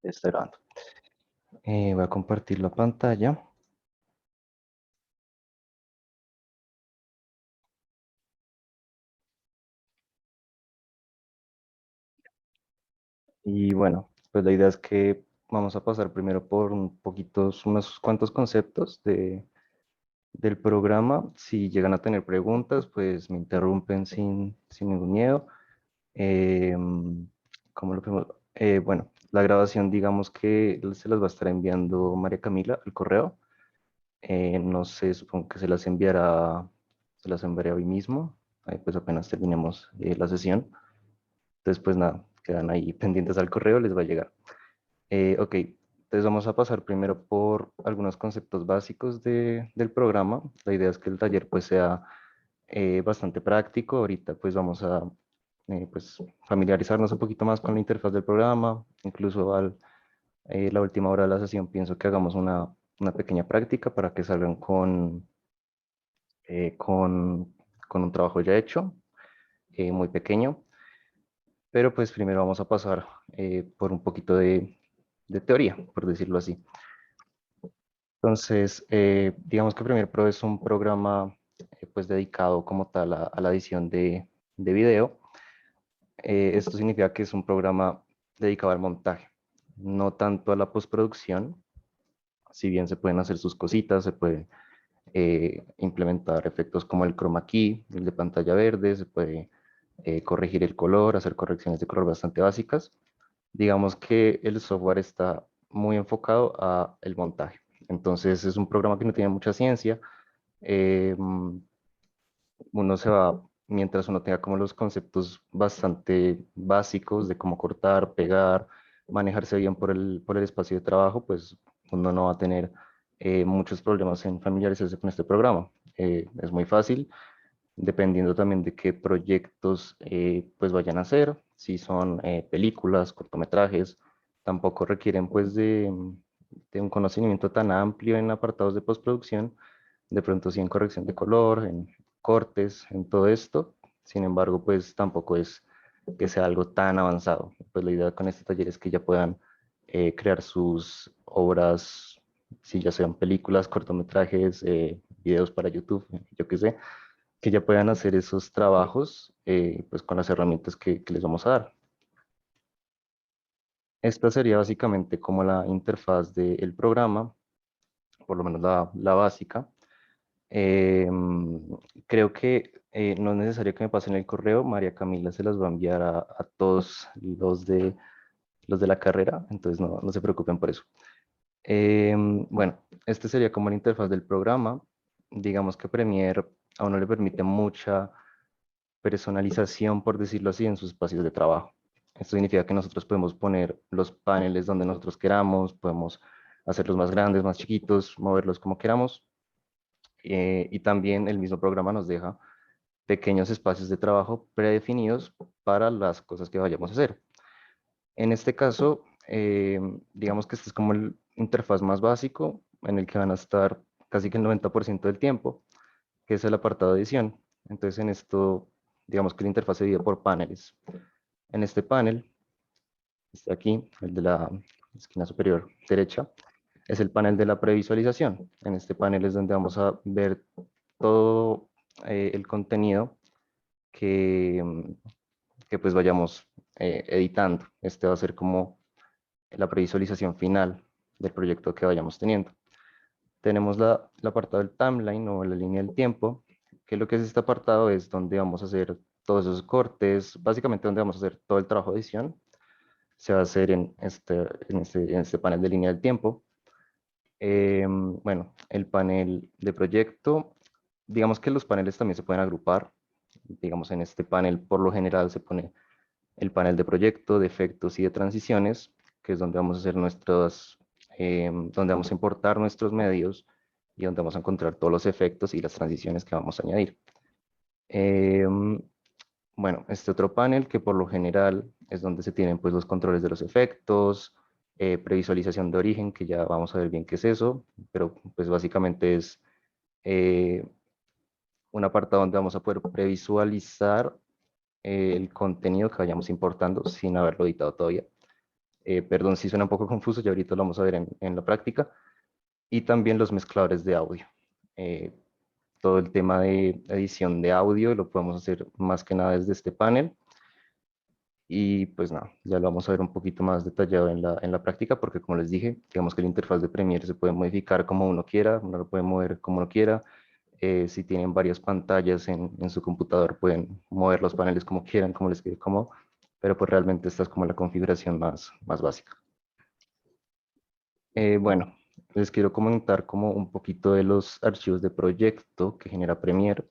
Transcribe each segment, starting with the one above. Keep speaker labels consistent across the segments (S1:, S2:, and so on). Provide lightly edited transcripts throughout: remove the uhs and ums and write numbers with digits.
S1: Está grabando. Voy a compartir la pantalla. Y bueno, pues la idea es que vamos a pasar primero por unos cuantos conceptos del programa. Si llegan a tener preguntas, pues me interrumpen sin ningún miedo. Eh, ¿Cómo lo podemos? Bueno, la grabación, digamos que se las va a estar enviando María Camila al correo. No sé, supongo que se las enviaré hoy mismo, pues apenas terminemos la sesión. Entonces, pues nada, quedan ahí pendientes al correo, les va a llegar. Ok, entonces vamos a pasar primero por algunos conceptos básicos del programa. La idea es que el taller pues sea bastante práctico. Ahorita pues vamos a pues, familiarizarnos un poquito más con la interfaz del programa. Incluso la última hora de la sesión pienso que hagamos una pequeña práctica para que salgan eh, con, con un trabajo ya hecho, muy pequeño. Pero pues primero vamos a pasar por un poquito de teoría, por decirlo así. Entonces, digamos que Premiere Pro es un programa pues dedicado como tal a la edición de video. Esto significa que es un programa dedicado al montaje, no tanto a la postproducción. Si bien se pueden hacer sus cositas, se puede implementar efectos como el chroma key, el de pantalla verde, se puede corregir el color, hacer correcciones de color bastante básicas. Digamos que el software está muy enfocado a el montaje. Entonces es un programa que no tiene mucha ciencia. Uno se va, mientras uno tenga como los conceptos bastante básicos de cómo cortar, pegar, manejarse bien por el espacio de trabajo, pues uno no va a tener muchos problemas en familiarizarse con este programa. Es muy fácil, dependiendo también de qué proyectos pues vayan a hacer, si son películas, cortometrajes, tampoco requieren pues de un conocimiento tan amplio en apartados de postproducción, de pronto sí en corrección de color, en cortes, en todo esto. Sin embargo, pues tampoco es que sea algo tan avanzado. Pues la idea con este taller es que ya puedan crear sus obras, si ya sean películas, cortometrajes, videos para YouTube, yo qué sé, que ya puedan hacer esos trabajos pues con las herramientas que les vamos a dar. Esta sería básicamente como la interfaz del programa, por lo menos la básica. Eh, Creo que no es necesario que me pasen el correo. María Camila se las va a enviar a todos los de la carrera, entonces no se preocupen por eso. Bueno, este sería como la interfaz del programa. Digamos que Premiere a uno le permite mucha personalización, por decirlo así, en sus espacios de trabajo. Esto significa que nosotros podemos poner los paneles donde nosotros queramos, podemos hacerlos más grandes, más chiquitos, moverlos como queramos. Y también el mismo programa nos deja pequeños espacios de trabajo predefinidos para las cosas que vayamos a hacer. En este caso, digamos que este es como el interfaz más básico en el que van a estar casi que el 90% del tiempo, que es el apartado de edición. Entonces en esto, digamos que la interfaz se divide por paneles. En este panel, está aquí, el de la esquina superior derecha, es el panel de la previsualización. En este panel es donde vamos a ver todo el contenido que, que pues vayamos editando. Este va a ser como la previsualización final del proyecto que vayamos teniendo. Tenemos el apartado del timeline o la línea del tiempo, que lo que es este apartado es donde vamos a hacer todos esos cortes, básicamente donde vamos a hacer todo el trabajo de edición, se va a hacer en este panel de línea del tiempo. Bueno, el panel de proyecto, digamos que los paneles también se pueden agrupar. Digamos, en este panel por lo general se pone el panel de proyecto, de efectos y de transiciones, que es donde vamos a hacer donde vamos a importar nuestros medios y donde vamos a encontrar todos los efectos y las transiciones que vamos a añadir. Bueno, este otro panel que por lo general es donde se tienen pues los controles de los efectos, previsualización de origen, que ya vamos a ver bien qué es eso, pero pues básicamente es eh, un apartado donde vamos a poder previsualizar el contenido que vayamos importando sin haberlo editado todavía. Perdón si suena un poco confuso, ya ahorita lo vamos a ver en la práctica. Y también los mezcladores de audio. Eh, Todo el tema de edición de audio lo podemos hacer más que nada desde este panel. Y pues nada, ya lo vamos a ver un poquito más detallado en la práctica, porque como les dije, digamos que la interfaz de Premiere se puede modificar como uno quiera, uno lo puede mover como uno quiera. Si tienen varias pantallas en su computador, pueden mover los paneles como quieran, como les quede cómodo, pero pues realmente esta es como la configuración más básica. Bueno, les quiero comentar como un poquito de los archivos de proyecto que genera Premiere.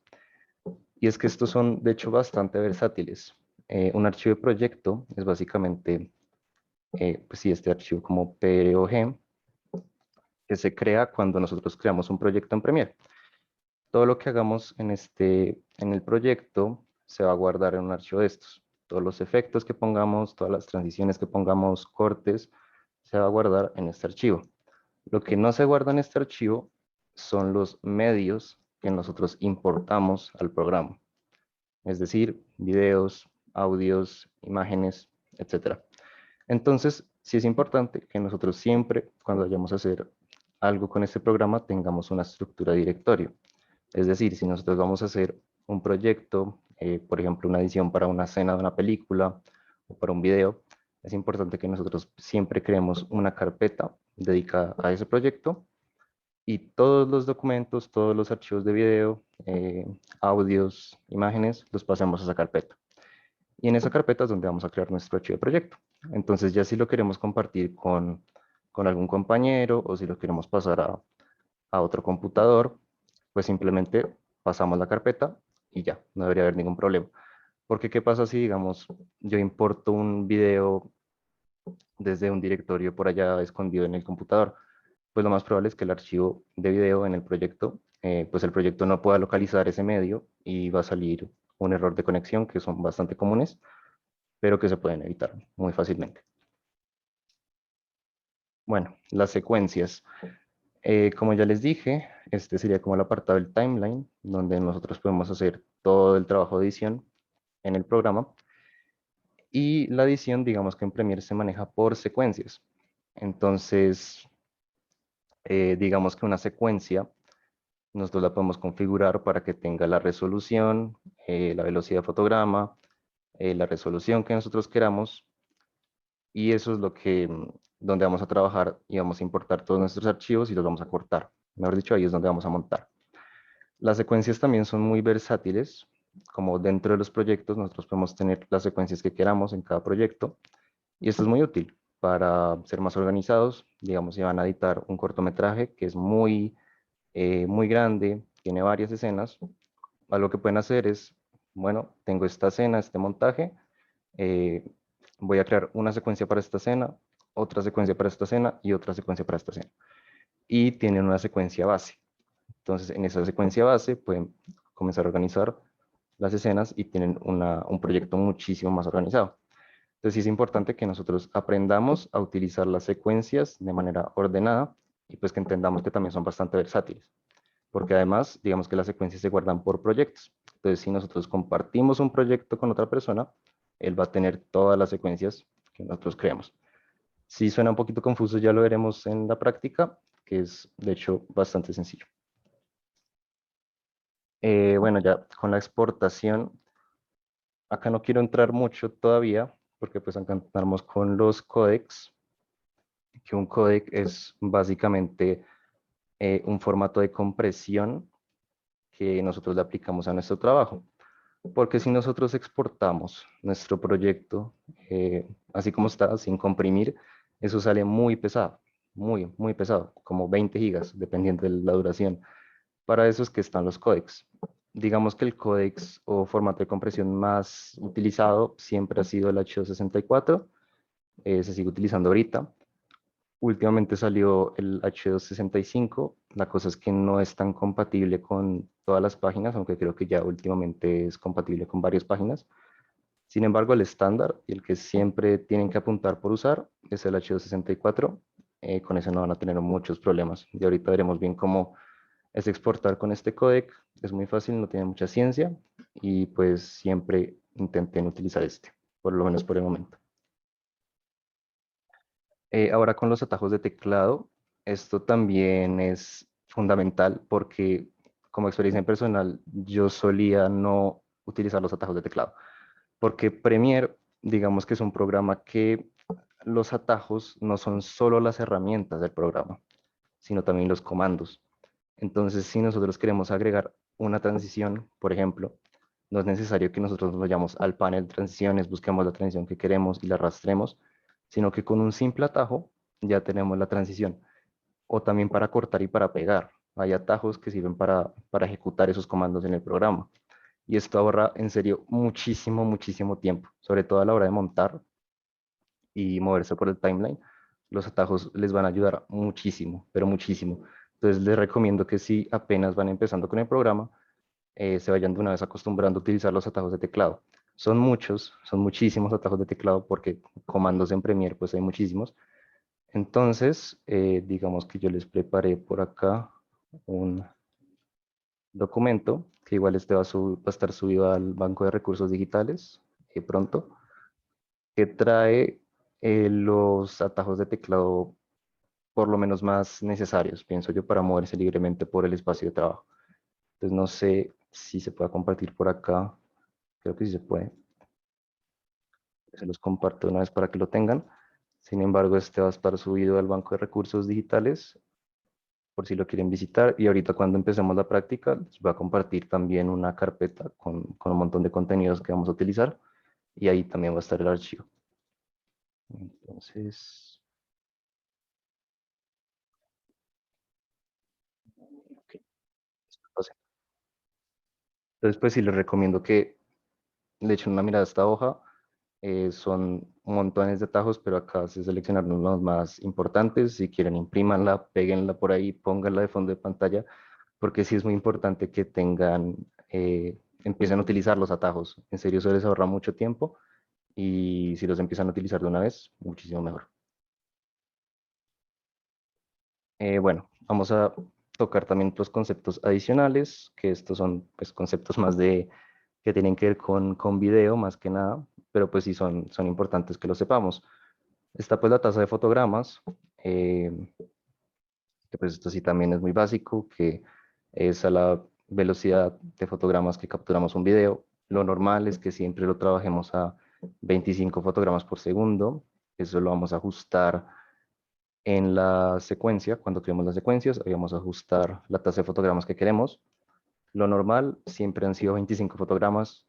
S1: Y es que estos son, de hecho, bastante versátiles. Un archivo de proyecto es básicamente, pues sí, este archivo como PROG que se crea cuando nosotros creamos un proyecto en Premiere. Todo lo que hagamos en el proyecto se va a guardar en un archivo de estos. Todos los efectos que pongamos, todas las transiciones que pongamos, cortes, se va a guardar en este archivo. Lo que no se guarda en este archivo son los medios que nosotros importamos al programa. Es decir, videos, audios, imágenes, etcétera. Entonces, sí es importante que nosotros siempre, cuando vayamos a hacer algo con este programa, tengamos una estructura de directorio. Es decir, si nosotros vamos a hacer un proyecto, por ejemplo, una edición para una escena de una película o para un video, es importante que nosotros siempre creemos una carpeta dedicada a ese proyecto y todos los documentos, todos los archivos de video, audios, imágenes, los pasamos a esa carpeta. Y en esa carpeta es donde vamos a crear nuestro archivo de proyecto. Entonces ya si lo queremos compartir con algún compañero o si lo queremos pasar a otro computador, pues simplemente pasamos la carpeta y ya, no debería haber ningún problema. Porque ¿qué pasa si, digamos, yo importo un video desde un directorio por allá escondido en el computador? Pues lo más probable es que el archivo de video en el proyecto, pues el proyecto no pueda localizar ese medio y va a salir un error de conexión que son bastante comunes, pero que se pueden evitar muy fácilmente. Bueno, las secuencias. Como ya les dije, este sería como el apartado del timeline, donde nosotros podemos hacer todo el trabajo de edición en el programa. Y la edición, digamos que en Premiere se maneja por secuencias. Entonces, digamos que una secuencia, nosotros la podemos configurar para que tenga la resolución, la velocidad de fotograma, la resolución que nosotros queramos. Y eso es lo que, donde vamos a trabajar y vamos a importar todos nuestros archivos y los vamos a cortar. Mejor dicho, ahí es donde vamos a montar. Las secuencias también son muy versátiles, como dentro de los proyectos nosotros podemos tener las secuencias que queramos en cada proyecto y esto es muy útil para ser más organizados. Digamos, si van a editar un cortometraje que es muy grande, tiene varias escenas, algo que pueden hacer es, bueno, tengo esta escena, este montaje, eh, voy a crear una secuencia para esta escena, otra secuencia para esta escena y otra secuencia para esta escena. Y tienen una secuencia base. Entonces, en esa secuencia base pueden comenzar a organizar las escenas y tienen un proyecto muchísimo más organizado. Entonces, sí es importante que nosotros aprendamos a utilizar las secuencias de manera ordenada y pues que entendamos que también son bastante versátiles, porque además, digamos que las secuencias se guardan por proyectos. Entonces, si nosotros compartimos un proyecto con otra persona, él va a tener todas las secuencias que nosotros creamos. Si suena un poquito confuso, ya lo veremos en la práctica, que es de hecho bastante sencillo. Bueno, ya con la exportación, acá no quiero entrar mucho todavía, porque pues acá estamos con los códecs, que un códec es básicamente un formato de compresión que nosotros le aplicamos a nuestro trabajo. Porque si nosotros exportamos nuestro proyecto, así como está, sin comprimir, eso sale muy pesado, muy pesado, como 20 gigas, dependiendo de la duración. Para eso es que están los códecs. Digamos que el códex o formato de compresión más utilizado siempre ha sido el H264, se sigue utilizando ahorita. Últimamente salió el H265, la cosa es que no es tan compatible con todas las páginas, aunque creo que ya últimamente es compatible con varias páginas. Sin embargo, el estándar y el que siempre tienen que apuntar por usar es el H264. Con ese no van a tener muchos problemas. Y ahorita veremos bien cómo es exportar con este códec. Es muy fácil, no tiene mucha ciencia y pues siempre intenten utilizar este, por lo menos por el momento. Ahora con los atajos de teclado, esto también es fundamental porque como experiencia en personal, yo solía no utilizar los atajos de teclado, porque Premiere, digamos que es un programa que los atajos no son solo las herramientas del programa, sino también los comandos. Entonces, si nosotros queremos agregar una transición, por ejemplo, no es necesario que nosotros nos vayamos al panel de transiciones, busquemos la transición que queremos y la arrastremos, sino que con un simple atajo ya tenemos la transición. O también para cortar y para pegar. Hay atajos que sirven para ejecutar esos comandos en el programa. Y esto ahorra en serio muchísimo, muchísimo tiempo, sobre todo a la hora de montar y moverse por el timeline. Los atajos les van a ayudar muchísimo, pero muchísimo. Entonces les recomiendo que si apenas van empezando con el programa, se vayan de una vez acostumbrando a utilizar los atajos de teclado. Son muchos, son muchísimos atajos de teclado porque comandos en Premiere pues hay muchísimos. Entonces, digamos que yo les preparé por acá un documento que igual este va a estar subido al Banco de Recursos Digitales pronto, que trae los atajos de teclado por lo menos más necesarios, pienso yo, para moverse libremente por el espacio de trabajo. Entonces no sé si se puede compartir por acá, creo que sí se puede. Se los comparto una vez para que lo tengan. Sin embargo, este va a estar subido al Banco de Recursos Digitales por si lo quieren visitar. Y ahorita cuando empecemos la práctica, les voy a compartir también una carpeta con un montón de contenidos que vamos a utilizar. Y ahí también va a estar el archivo. Entonces, ok, entonces pues sí les recomiendo que le echen una mirada a esta hoja. Son montones de atajos, pero acá se seleccionaron los más importantes. Si quieren, imprímanla, péguenla por ahí, pónganla de fondo de pantalla, porque sí es muy importante que tengan, empiecen a utilizar los atajos. En serio, eso les ahorra mucho tiempo y si los empiezan a utilizar de una vez, muchísimo mejor. Bueno, vamos a tocar también otros conceptos adicionales, que estos son pues, conceptos más de que tienen que ver con video más que nada, pero pues sí son importantes que lo sepamos. Está pues la tasa de fotogramas, eh, que pues esto sí también es muy básico, que es a la velocidad de fotogramas que capturamos un video. Lo normal es que siempre lo trabajemos a 25 fotogramas por segundo. Eso lo vamos a ajustar en la secuencia. Cuando creemos las secuencias, ahí vamos a ajustar la tasa de fotogramas que queremos. Lo normal siempre han sido 25 fotogramas.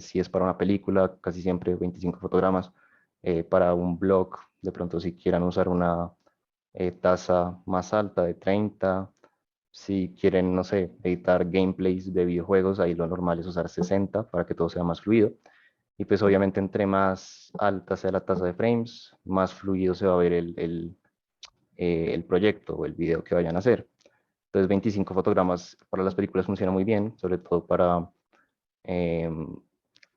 S1: Si es para una película, casi siempre 25 fotogramas. Para un blog, de pronto si quieran usar una tasa más alta de 30. Si quieren, no sé, editar gameplays de videojuegos, ahí lo normal es usar 60 para que todo sea más fluido. Y pues obviamente entre más alta sea la tasa de frames, más fluido se va a ver el proyecto o el video que vayan a hacer. Entonces 25 fotogramas para las películas funciona muy bien, sobre todo para... eh,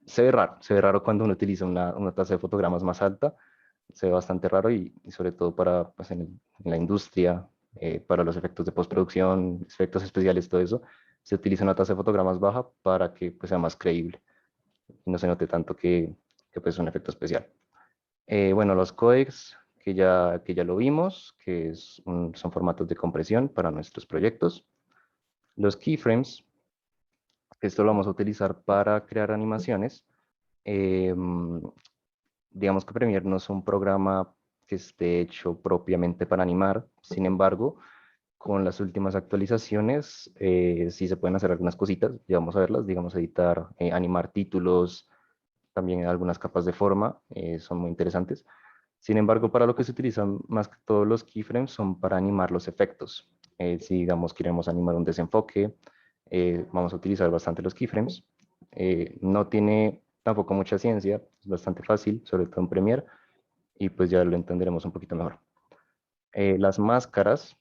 S1: se ve raro cuando uno utiliza una tasa de fotogramas más alta, se ve bastante raro y sobre todo para pues, en la industria, para los efectos de postproducción, efectos especiales, todo eso, se utiliza una tasa de fotogramas baja para que pues, sea más creíble y no se note tanto que pues, es un efecto especial. Bueno, los codecs que ya lo vimos, son formatos de compresión para nuestros proyectos. Los keyframes, esto lo vamos a utilizar para crear animaciones. Eh, digamos que Premiere no es un programa que esté hecho propiamente para animar, sin embargo, con las últimas actualizaciones sí se pueden hacer algunas cositas, ya vamos a verlas, digamos editar, animar títulos, también algunas capas de forma, son muy interesantes. Sin embargo, para lo que se utilizan más que todos los keyframes son para animar los efectos. Si digamos queremos animar un desenfoque, vamos a utilizar bastante los keyframes. No tiene tampoco mucha ciencia, es bastante fácil, sobre todo en Premiere, y pues ya lo entenderemos un poquito mejor. Las máscaras,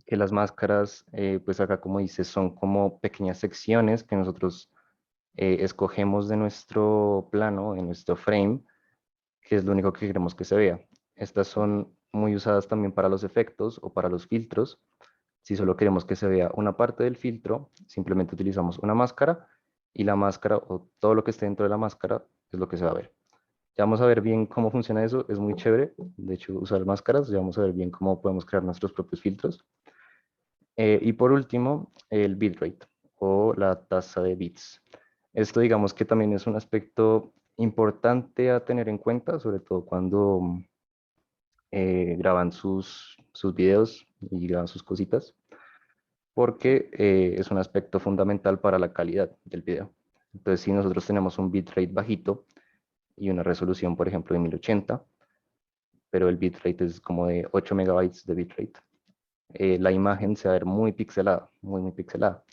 S1: que las máscaras, pues acá como dice, son como pequeñas secciones que nosotros escogemos de nuestro plano, de nuestro frame, que es lo único que queremos que se vea. Estas son muy usadas también para los efectos o para los filtros. Si solo queremos que se vea una parte del filtro, simplemente utilizamos una máscara y la máscara o todo lo que esté dentro de la máscara es lo que se va a ver. Ya vamos a ver bien cómo funciona eso, es muy chévere, de hecho usar máscaras, ya vamos a ver bien cómo podemos crear nuestros propios filtros. Y por último, el bitrate o la tasa de bits. Esto digamos que también es un aspecto importante a tener en cuenta, sobre todo cuando graban sus videos y graban sus cositas, porque es un aspecto fundamental para la calidad del video. Entonces, si nosotros tenemos un bitrate bajito y una resolución, por ejemplo, de 1080, pero el bitrate es como de 8 megabytes de bitrate, la imagen se va a ver muy pixelada, muy pixelada.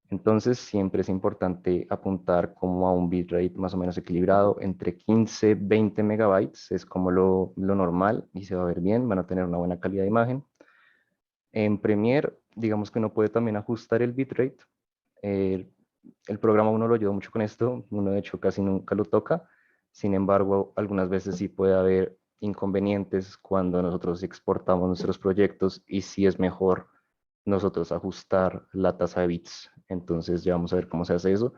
S1: Entonces, siempre es importante apuntar como a un bitrate más o menos equilibrado, entre 15 20 megabytes, es como lo normal y se va a ver bien, van a tener una buena calidad de imagen. En Premiere, digamos que uno puede también ajustar el bitrate. Eh, el programa uno lo ayuda mucho con esto, uno de hecho casi nunca lo toca. Sin embargo, algunas veces sí puede haber inconvenientes cuando nosotros exportamos nuestros proyectos y sí es mejor nosotros ajustar la tasa de bits. Entonces ya vamos a ver cómo se hace eso.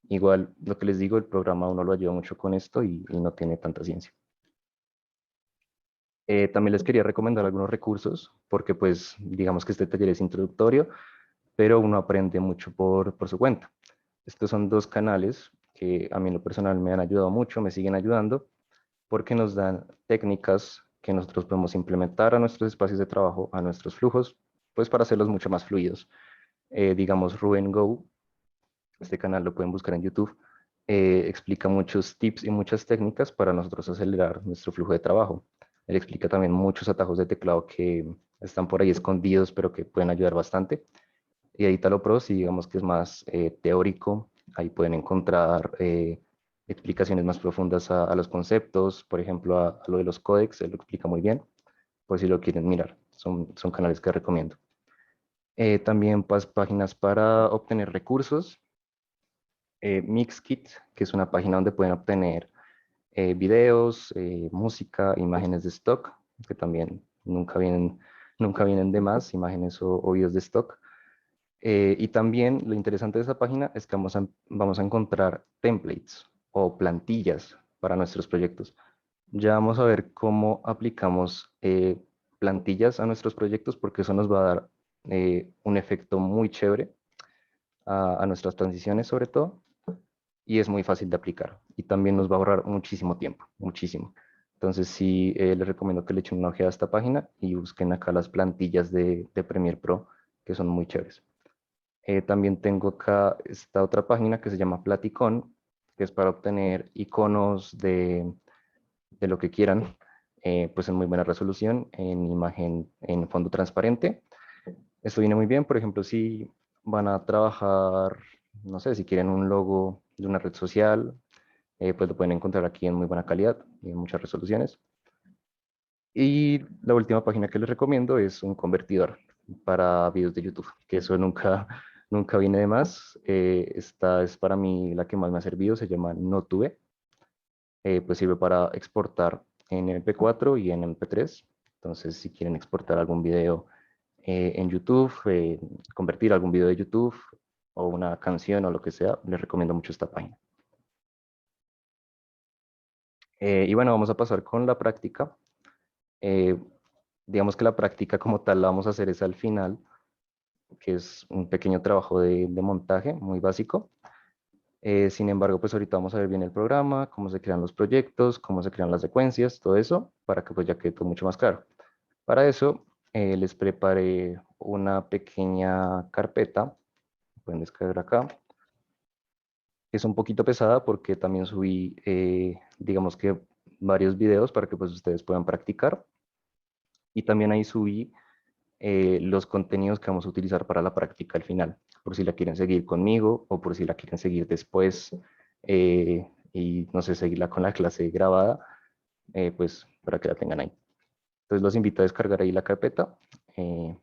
S1: Igual, lo que les digo, el programa uno lo ayuda mucho con esto y no tiene tanta ciencia. También les quería recomendar algunos recursos, porque pues digamos que este taller es introductorio, pero uno aprende mucho por su cuenta. Estos son dos canales que a mí en lo personal me han ayudado mucho, me siguen ayudando, porque nos dan técnicas que nosotros podemos implementar a nuestros espacios de trabajo, a nuestros flujos, pues para hacerlos mucho más fluidos. Digamos, Rubén Go, este canal lo pueden buscar en YouTube, explica muchos tips y muchas técnicas para nosotros acelerar nuestro flujo de trabajo. Él explica también muchos atajos de teclado que están por ahí escondidos, pero que pueden ayudar bastante. Y Edítalo Pro, si digamos que es más teórico, ahí pueden encontrar explicaciones más profundas a los conceptos, por ejemplo, a lo de los códecs, él lo explica muy bien, por si lo quieren mirar, son canales que recomiendo. También páginas para obtener recursos, Mixkit, que es una página donde pueden obtener videos, música, imágenes de stock, que también nunca vienen de más, imágenes o videos de stock. Y también lo interesante de esa página es que vamos a encontrar templates o plantillas para nuestros proyectos. Ya vamos a ver cómo aplicamos plantillas a nuestros proyectos porque eso nos va a dar un efecto muy chévere a nuestras transiciones sobre todo y es muy fácil de aplicar y también nos va a ahorrar muchísimo tiempo, muchísimo. Entonces sí, les recomiendo que le echen una ojeada a esta página y busquen acá las plantillas de Premiere Pro que son muy chéveres. También tengo acá esta otra página que se llama Platicon, que es para obtener iconos de lo que quieran, pues en muy buena resolución, en imagen, en fondo transparente. Esto viene muy bien, por ejemplo, si van a trabajar, no sé, si quieren un logo de una red social, pues lo pueden encontrar aquí en muy buena calidad y en muchas resoluciones. Y la última página que les recomiendo es un convertidor para videos de YouTube, que eso nunca viene de más. Esta es para mí la que más me ha servido, se llama Notube. Pues sirve para exportar en MP4 y en MP3. Entonces, si quieren exportar algún video en YouTube, convertir algún video de YouTube o una canción o lo que sea, les recomiendo mucho esta página. Y bueno, vamos a pasar con la práctica. Eh, digamos que la práctica como tal la vamos a hacer es al final, que es un pequeño trabajo de montaje muy básico. Sin embargo, pues ahorita vamos a ver bien el programa, cómo se crean los proyectos, cómo se crean las secuencias, todo eso, para que pues ya quede todo mucho más claro. Para eso, les preparé una pequeña carpeta, pueden descargar acá, que es un poquito pesada porque también subí, digamos que varios videos para que pues ustedes puedan practicar. Y también ahí subí los contenidos que vamos a utilizar para la práctica al final, por si la quieren seguir conmigo o por si la quieren seguir después y no sé, seguirla con la clase grabada, pues para que la tengan ahí. Entonces los invito a descargar ahí la carpeta. eh,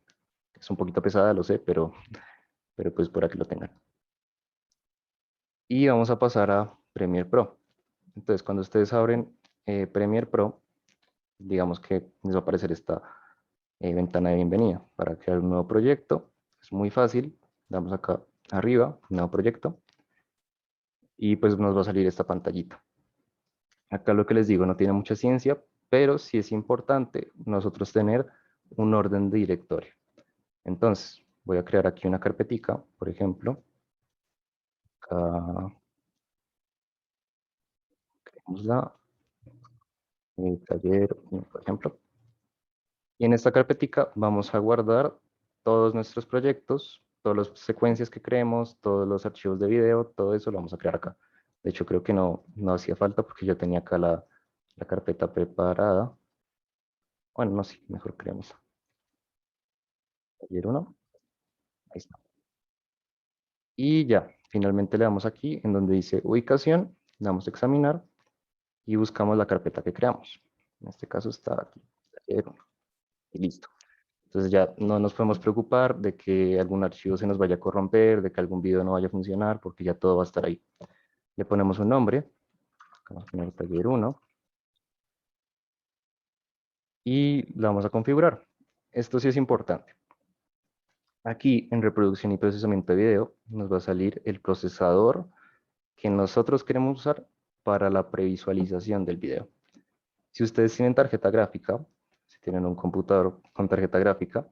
S1: es un poquito pesada, lo sé, pero pues para que lo tengan. Y vamos a pasar a Premiere Pro. Entonces cuando ustedes abren Premiere Pro, digamos que les va a aparecer esta ventana de bienvenida para crear un nuevo proyecto. Es muy fácil. Damos acá arriba, nuevo proyecto, y pues nos va a salir esta pantallita. Acá lo que les digo no tiene mucha ciencia, pero sí es importante nosotros tener un orden de directorio. Entonces, voy a crear aquí una carpetica, por ejemplo. Acá creamos la taller, por ejemplo. Y en esta carpetica vamos a guardar todos nuestros proyectos, todas las secuencias que creemos, todos los archivos de video, todo eso lo vamos a crear acá. De hecho, creo que no hacía falta porque yo tenía acá la carpeta preparada. Bueno, no, sí, mejor creemos. Taller 1, ahí está. Y ya, finalmente le damos aquí en donde dice ubicación, le damos a examinar y buscamos la carpeta que creamos. En este caso está aquí, taller 1, y listo. Entonces ya no nos podemos preocupar de que algún archivo se nos vaya a corromper, de que algún video no vaya a funcionar, porque ya todo va a estar ahí. Le ponemos un nombre, vamos a poner taller 1, y lo vamos a configurar. Esto sí es importante. Aquí en reproducción y procesamiento de video nos va a salir el procesador que nosotros queremos usar para la previsualización del video. Si ustedes tienen tarjeta gráfica, si tienen un computador con tarjeta gráfica,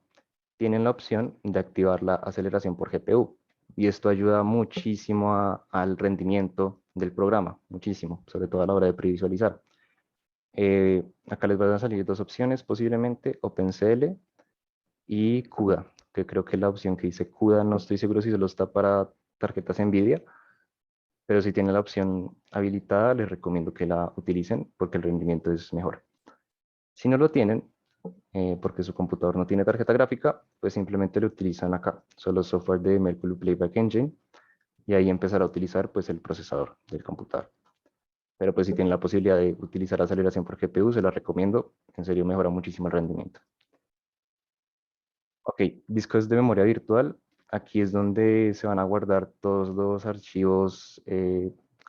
S1: tienen la opción de activar la aceleración por GPU. Y esto ayuda muchísimo al rendimiento del programa, muchísimo, sobre todo a la hora de previsualizar. Acá les van a salir dos opciones, posiblemente OpenCL y CUDA, que creo que la opción que dice CUDA no estoy seguro si solo está para tarjetas NVIDIA, pero si tienen la opción habilitada, les recomiendo que la utilicen porque el rendimiento es mejor. Si no lo tienen, porque su computador no tiene tarjeta gráfica, pues simplemente lo utilizan acá, solo software de Mercury Playback Engine, y ahí empezar a utilizar pues el procesador del computador. Pero pues si tienen la posibilidad de utilizar aceleración por GPU, se la recomiendo, en serio mejora muchísimo el rendimiento. Ok, discos de memoria virtual, aquí es donde se van a guardar todos los archivos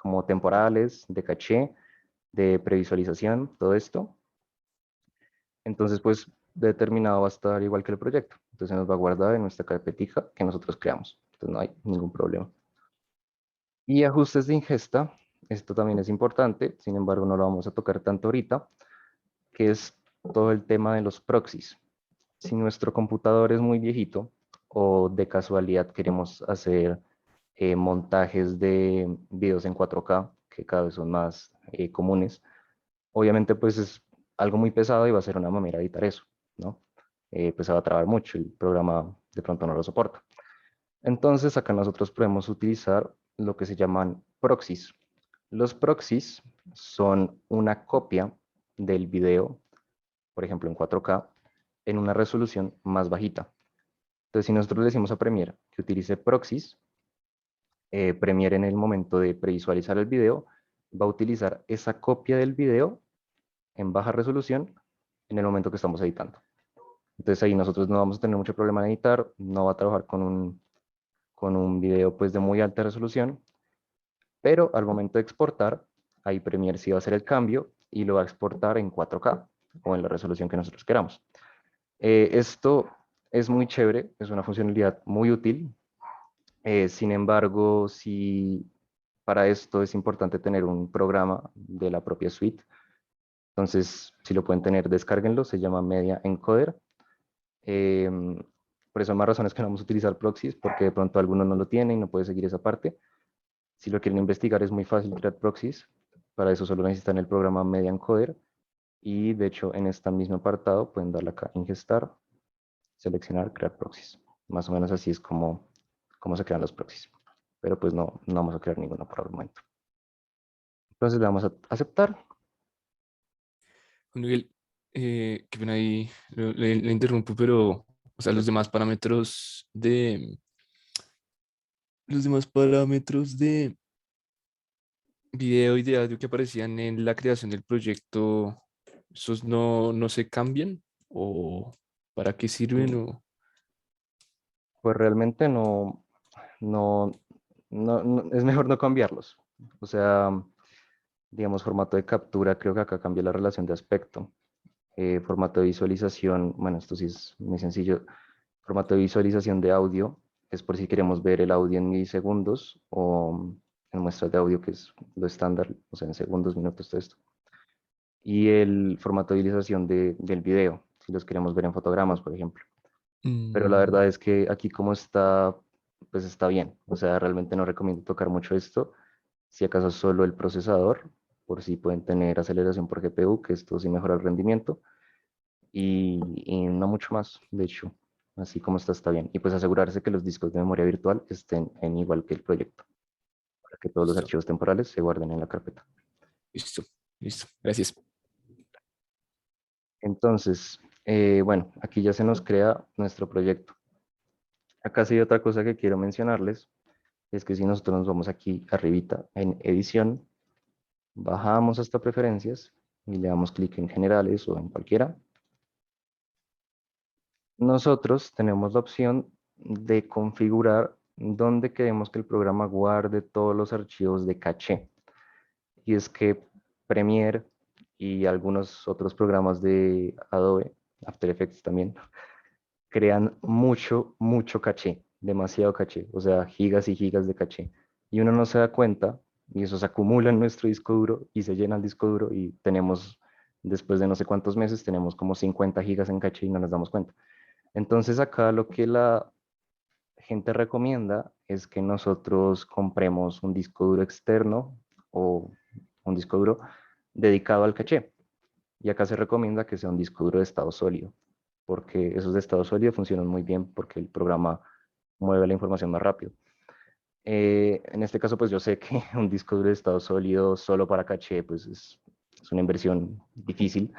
S1: como temporales, de caché, de previsualización, todo esto. Entonces, pues determinado va a estar igual que el proyecto. Entonces nos va a guardar en nuestra carpetica que nosotros creamos. Entonces no hay ningún problema. Y ajustes de ingesta, esto también es importante, sin embargo no lo vamos a tocar tanto ahorita, que es todo el tema de los proxies. Si nuestro computador es muy viejito o de casualidad queremos hacer montajes de videos en 4K, que cada vez son más comunes, obviamente pues es algo muy pesado y va a ser una mamera editar eso, ¿no? Pues se va a trabar mucho, el programa de pronto no lo soporta. Entonces acá nosotros podemos utilizar lo que se llaman proxies. Los proxies son una copia del video, por ejemplo en 4K, en una resolución más bajita. Entonces si nosotros le decimos a Premiere que utilice proxies, Premiere en el momento de previsualizar el video va a utilizar esa copia del video en baja resolución en el momento que estamos editando. Entonces ahí nosotros no vamos a tener mucho problema en editar, no va a trabajar con un video pues de muy alta resolución, pero al momento de exportar, ahí Premiere sí va a hacer el cambio y lo va a exportar en 4K o en la resolución que nosotros queramos. Esto es muy chévere, es una funcionalidad muy útil. Sin embargo, si para esto es importante tener un programa de la propia suite. Entonces, si lo pueden tener, descárguenlo, se llama Media Encoder. Eh, por eso más razones que no vamos a utilizar proxies, porque de pronto alguno no lo tiene y no puede seguir esa parte. Si lo quieren investigar es muy fácil crear proxies, para eso solo necesitan el programa Media Encoder y de hecho en este mismo apartado pueden darle acá ingestar, seleccionar, crear proxies. Más o menos así es como se crean los proxies, pero pues no vamos a crear ninguno por el momento. Entonces le damos a aceptar.
S2: Juan Miguel, qué pena ahí, le interrumpo, pero, o sea, los demás parámetros de video y de audio que aparecían en la creación del proyecto, ¿esos no se cambian? ¿O para qué sirven? O,
S1: Pues realmente no, es mejor no cambiarlos. O sea, digamos, formato de captura, creo que acá cambia la relación de aspecto. Formato de visualización, bueno, esto sí es muy sencillo. Formato de visualización de audio, es por si queremos ver el audio en milisegundos o en muestras de audio, que es lo estándar, o sea, en segundos, minutos, todo esto. y el formato de utilización del video, si los queremos ver en fotogramas, por ejemplo. Pero la
S2: Mm,
S1: verdad es que aquí como está, pues está bien. O sea, realmente no recomiendo tocar mucho esto. Si acaso solo el procesador, por si pueden tener aceleración por GPU, que esto sí mejora el rendimiento. Y no mucho más, de hecho. Así como está bien. Y pues asegurarse que los discos de memoria virtual estén en igual que el proyecto, para que todos los
S2: listo,
S1: archivos temporales se guarden en la carpeta.
S2: listo, listo. Gracias.
S1: Entonces, bueno, aquí ya se nos crea nuestro proyecto. Acá sí hay otra cosa que quiero mencionarles, es que si nosotros nos vamos aquí arribita en edición, bajamos hasta preferencias y le damos clic en generales o en cualquiera, nosotros tenemos la opción de configurar dónde queremos que el programa guarde todos los archivos de caché. Y es que Premiere y algunos otros programas de Adobe, After Effects también, crean mucho caché, demasiado caché, o sea, gigas y gigas de caché. Y uno no se da cuenta y eso se acumula en nuestro disco duro y se llena el disco duro y tenemos, después de no sé cuántos meses, tenemos como 50 gigas en caché y no nos damos cuenta. Entonces acá lo que la gente recomienda es que nosotros compremos un disco duro externo o un disco duro dedicado al caché. Y acá se recomienda que sea un disco duro de estado sólido, porque esos de estado sólido funcionan muy bien porque el programa mueve la información más rápido. En este caso, pues yo sé que un disco duro de estado sólido solo para caché, pues es una inversión difícil.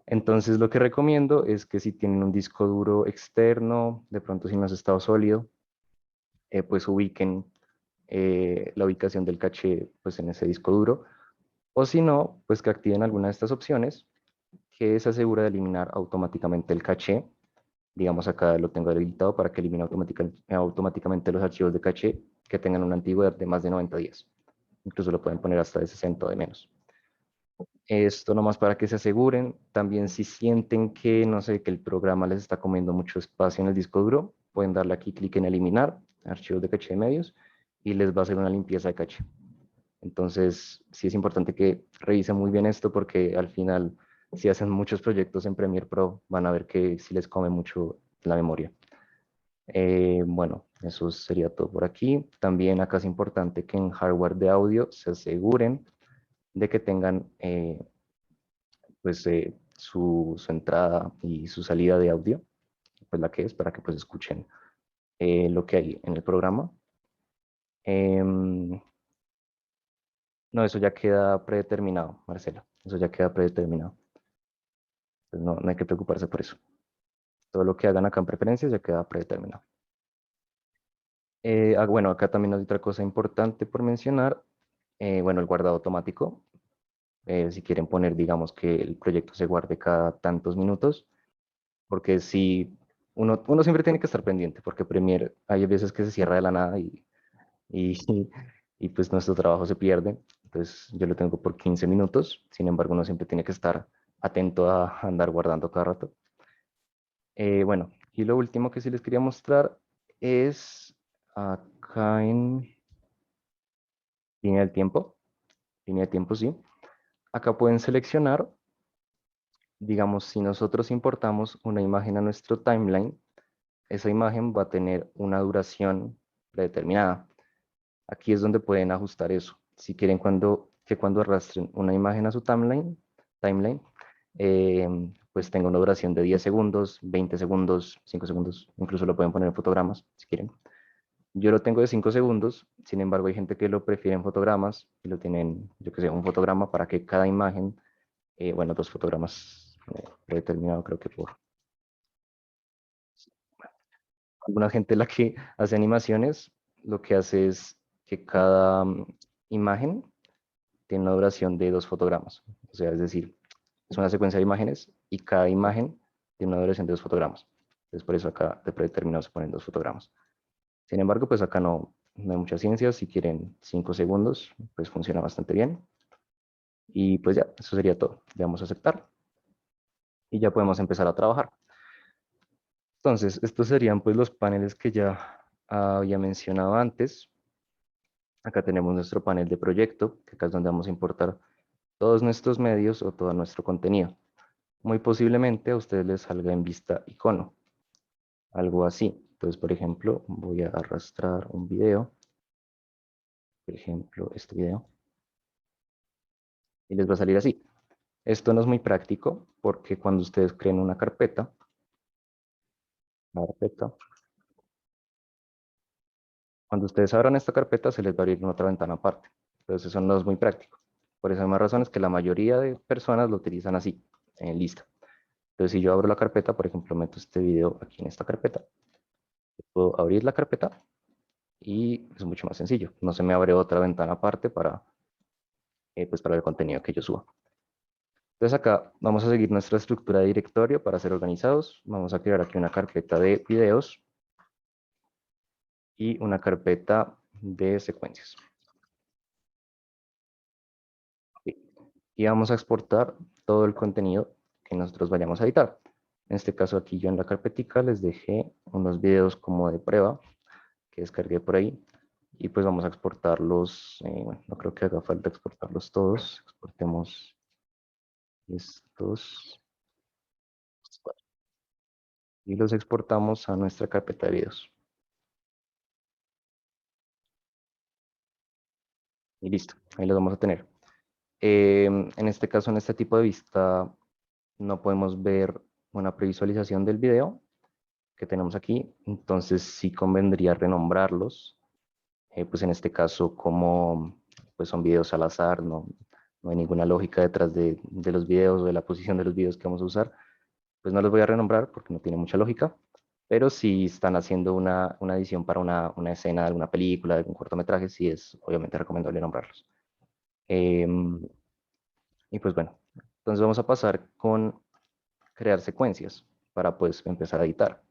S1: Entonces, lo que recomiendo es que si tienen un disco duro externo, de pronto si no es estado sólido, pues ubiquen la ubicación del caché pues en ese disco duro. O si no, pues que activen alguna de estas opciones que se asegura de eliminar automáticamente el caché. Digamos acá lo tengo habilitado para que elimine automáticamente los archivos de caché que tengan una antigüedad de más de 90 días. Incluso lo pueden poner hasta de 60 o de menos. Esto nomás para que se aseguren. También si sienten que, no sé, que el programa les está comiendo mucho espacio en el disco duro, pueden darle aquí clic en eliminar archivos de caché de medios y les va a hacer una limpieza de caché. Entonces, sí es importante que revisen muy bien esto porque al final, si hacen muchos proyectos en Premiere Pro, van a ver que sí les come mucho la memoria. Bueno, eso sería todo por aquí. También acá es importante que en hardware de audio se aseguren de que tengan pues su entrada y su salida de audio, pues la que es, para que pues escuchen lo que hay en el programa. Em, no, eso ya queda predeterminado, Marcela. Eso ya queda predeterminado. Pues no hay que preocuparse por eso. Todo lo que hagan acá en preferencias ya queda predeterminado. Bueno, acá también hay otra cosa importante por mencionar. Bueno, el guardado automático. Si quieren poner, digamos, que el proyecto se guarde cada tantos minutos, porque si uno siempre tiene que estar pendiente, porque Premiere hay veces que se cierra de la nada y, y pues nuestro trabajo se pierde. Entonces yo lo tengo por 15 minutos, sin embargo uno siempre tiene que estar atento a andar guardando cada rato. Bueno, y lo último que sí les quería mostrar es acá en línea del tiempo, línea de tiempo sí. Acá pueden seleccionar, digamos, si nosotros importamos una imagen a nuestro timeline, esa imagen va a tener una duración predeterminada. Aquí es donde pueden ajustar eso. Si quieren que cuando arrastren una imagen a su timeline, eh, pues tenga una duración de 10 segundos, 20 segundos, 5 segundos, incluso lo pueden poner en fotogramas si quieren. Yo lo tengo de 5 segundos, sin embargo hay gente que lo prefiere en fotogramas y lo tienen, yo que sé, un fotograma para que cada imagen, bueno, dos fotogramas predeterminado creo que por alguna gente la que hace animaciones, lo que hace es que cada imagen tiene una duración de dos fotogramas. O sea, es decir, es una secuencia de imágenes y cada imagen tiene una duración de dos fotogramas. Entonces, por eso acá de predeterminado se ponen dos fotogramas. Sin embargo, pues acá no hay mucha ciencia. Si quieren 5 segundos, pues funciona bastante bien. Y pues ya, eso sería todo. Le damos a aceptar y ya podemos empezar a trabajar. Entonces, estos serían pues los paneles que ya había mencionado antes. Acá tenemos nuestro panel de proyecto, que acá es donde vamos a importar todos nuestros medios o todo nuestro contenido. Muy posiblemente a ustedes les salga en vista icono, algo así. Entonces, por ejemplo, voy a arrastrar un video, por ejemplo, este video, y les va a salir así. Esto no es muy práctico porque cuando ustedes creen una carpeta, cuando ustedes abran esta carpeta se les va a abrir en otra ventana aparte. Entonces eso no es muy práctico. Por esa misma razón es que la mayoría de personas lo utilizan así, en lista. Entonces si yo abro la carpeta, por ejemplo, meto este video aquí en esta carpeta, puedo abrir la carpeta y es mucho más sencillo. No se me abre otra ventana aparte pues para el contenido que yo suba. Entonces acá vamos a seguir nuestra estructura de directorio para ser organizados. Vamos a crear aquí una carpeta de videos y una carpeta de secuencias. Y vamos a exportar todo el contenido que nosotros vayamos a editar. En este caso aquí yo en la carpetica les dejé unos videos como de prueba que descargué por ahí y pues vamos a exportarlos, bueno, no creo que haga falta exportarlos todos, exportemos estos y los exportamos a nuestra carpeta de videos. Y listo, ahí los vamos a tener. En este caso, en este tipo de vista, no podemos ver una previsualización del video que tenemos aquí, entonces sí convendría renombrarlos, pues en este caso como pues son videos al azar, no hay ninguna lógica detrás de los videos o de la posición de los videos que vamos a usar, pues no los voy a renombrar porque no tiene mucha lógica, pero si están haciendo una edición para una escena de alguna película, de algún cortometraje, sí es obviamente recomendable nombrarlos. Y pues bueno, entonces vamos a pasar con crear secuencias para pues empezar a editar.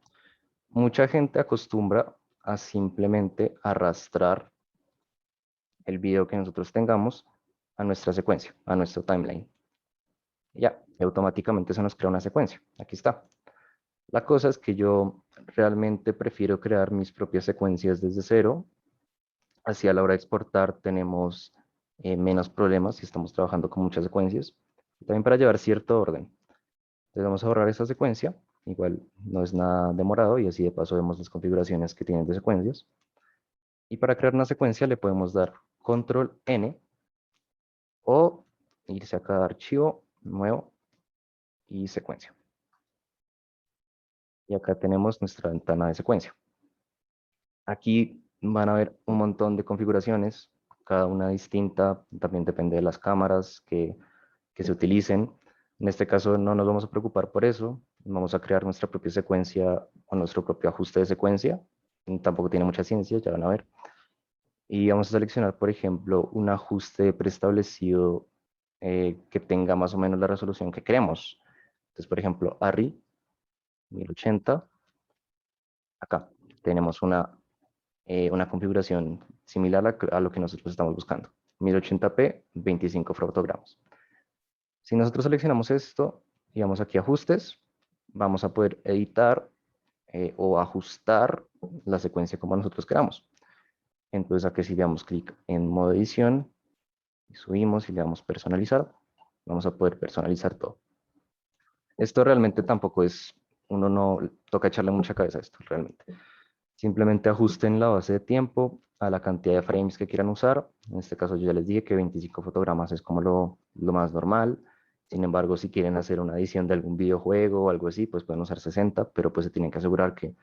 S1: Mucha gente acostumbra a simplemente arrastrar el video que nosotros tengamos a nuestra secuencia, a nuestro timeline. Ya, automáticamente se nos crea una secuencia. Aquí está. La cosa es que yo realmente prefiero crear mis propias secuencias desde cero. Así a la hora de exportar tenemos menos problemas si estamos trabajando con muchas secuencias. Y también para llevar cierto orden. Entonces vamos a borrar esta secuencia. Igual no es nada demorado y así de paso vemos las configuraciones que tienen de secuencias. Y para crear una secuencia le podemos dar control N o irse a cada archivo, nuevo y secuencia. Y acá tenemos nuestra ventana de secuencia. Aquí van a ver un montón de configuraciones, cada una distinta, también depende de las cámaras que se utilicen. En este caso no nos vamos a preocupar por eso, vamos a crear nuestra propia secuencia o nuestro propio ajuste de secuencia. Tampoco tiene mucha ciencia, ya van a ver. Y vamos a seleccionar, por ejemplo, un ajuste preestablecido que tenga más o menos la resolución que queremos. Entonces, por ejemplo, ARRI 1080. Acá tenemos una configuración similar a lo que nosotros estamos buscando. 1080p, 25 fotogramas. Si nosotros seleccionamos esto y vamos aquí a ajustes, vamos a poder editar o ajustar la secuencia como nosotros queramos. Entonces aquí si le damos clic en modo edición, y subimos y le damos personalizar, vamos a poder personalizar todo. Esto realmente tampoco es, uno no toca echarle mucha cabeza a esto realmente. Simplemente ajusten la base de tiempo a la cantidad de frames que quieran usar. En este caso yo ya les dije que 25 fotogramas es como lo más normal. Sin embargo, si quieren hacer una edición de algún videojuego o algo así, pues pueden usar 60, pero pues se tienen que asegurar que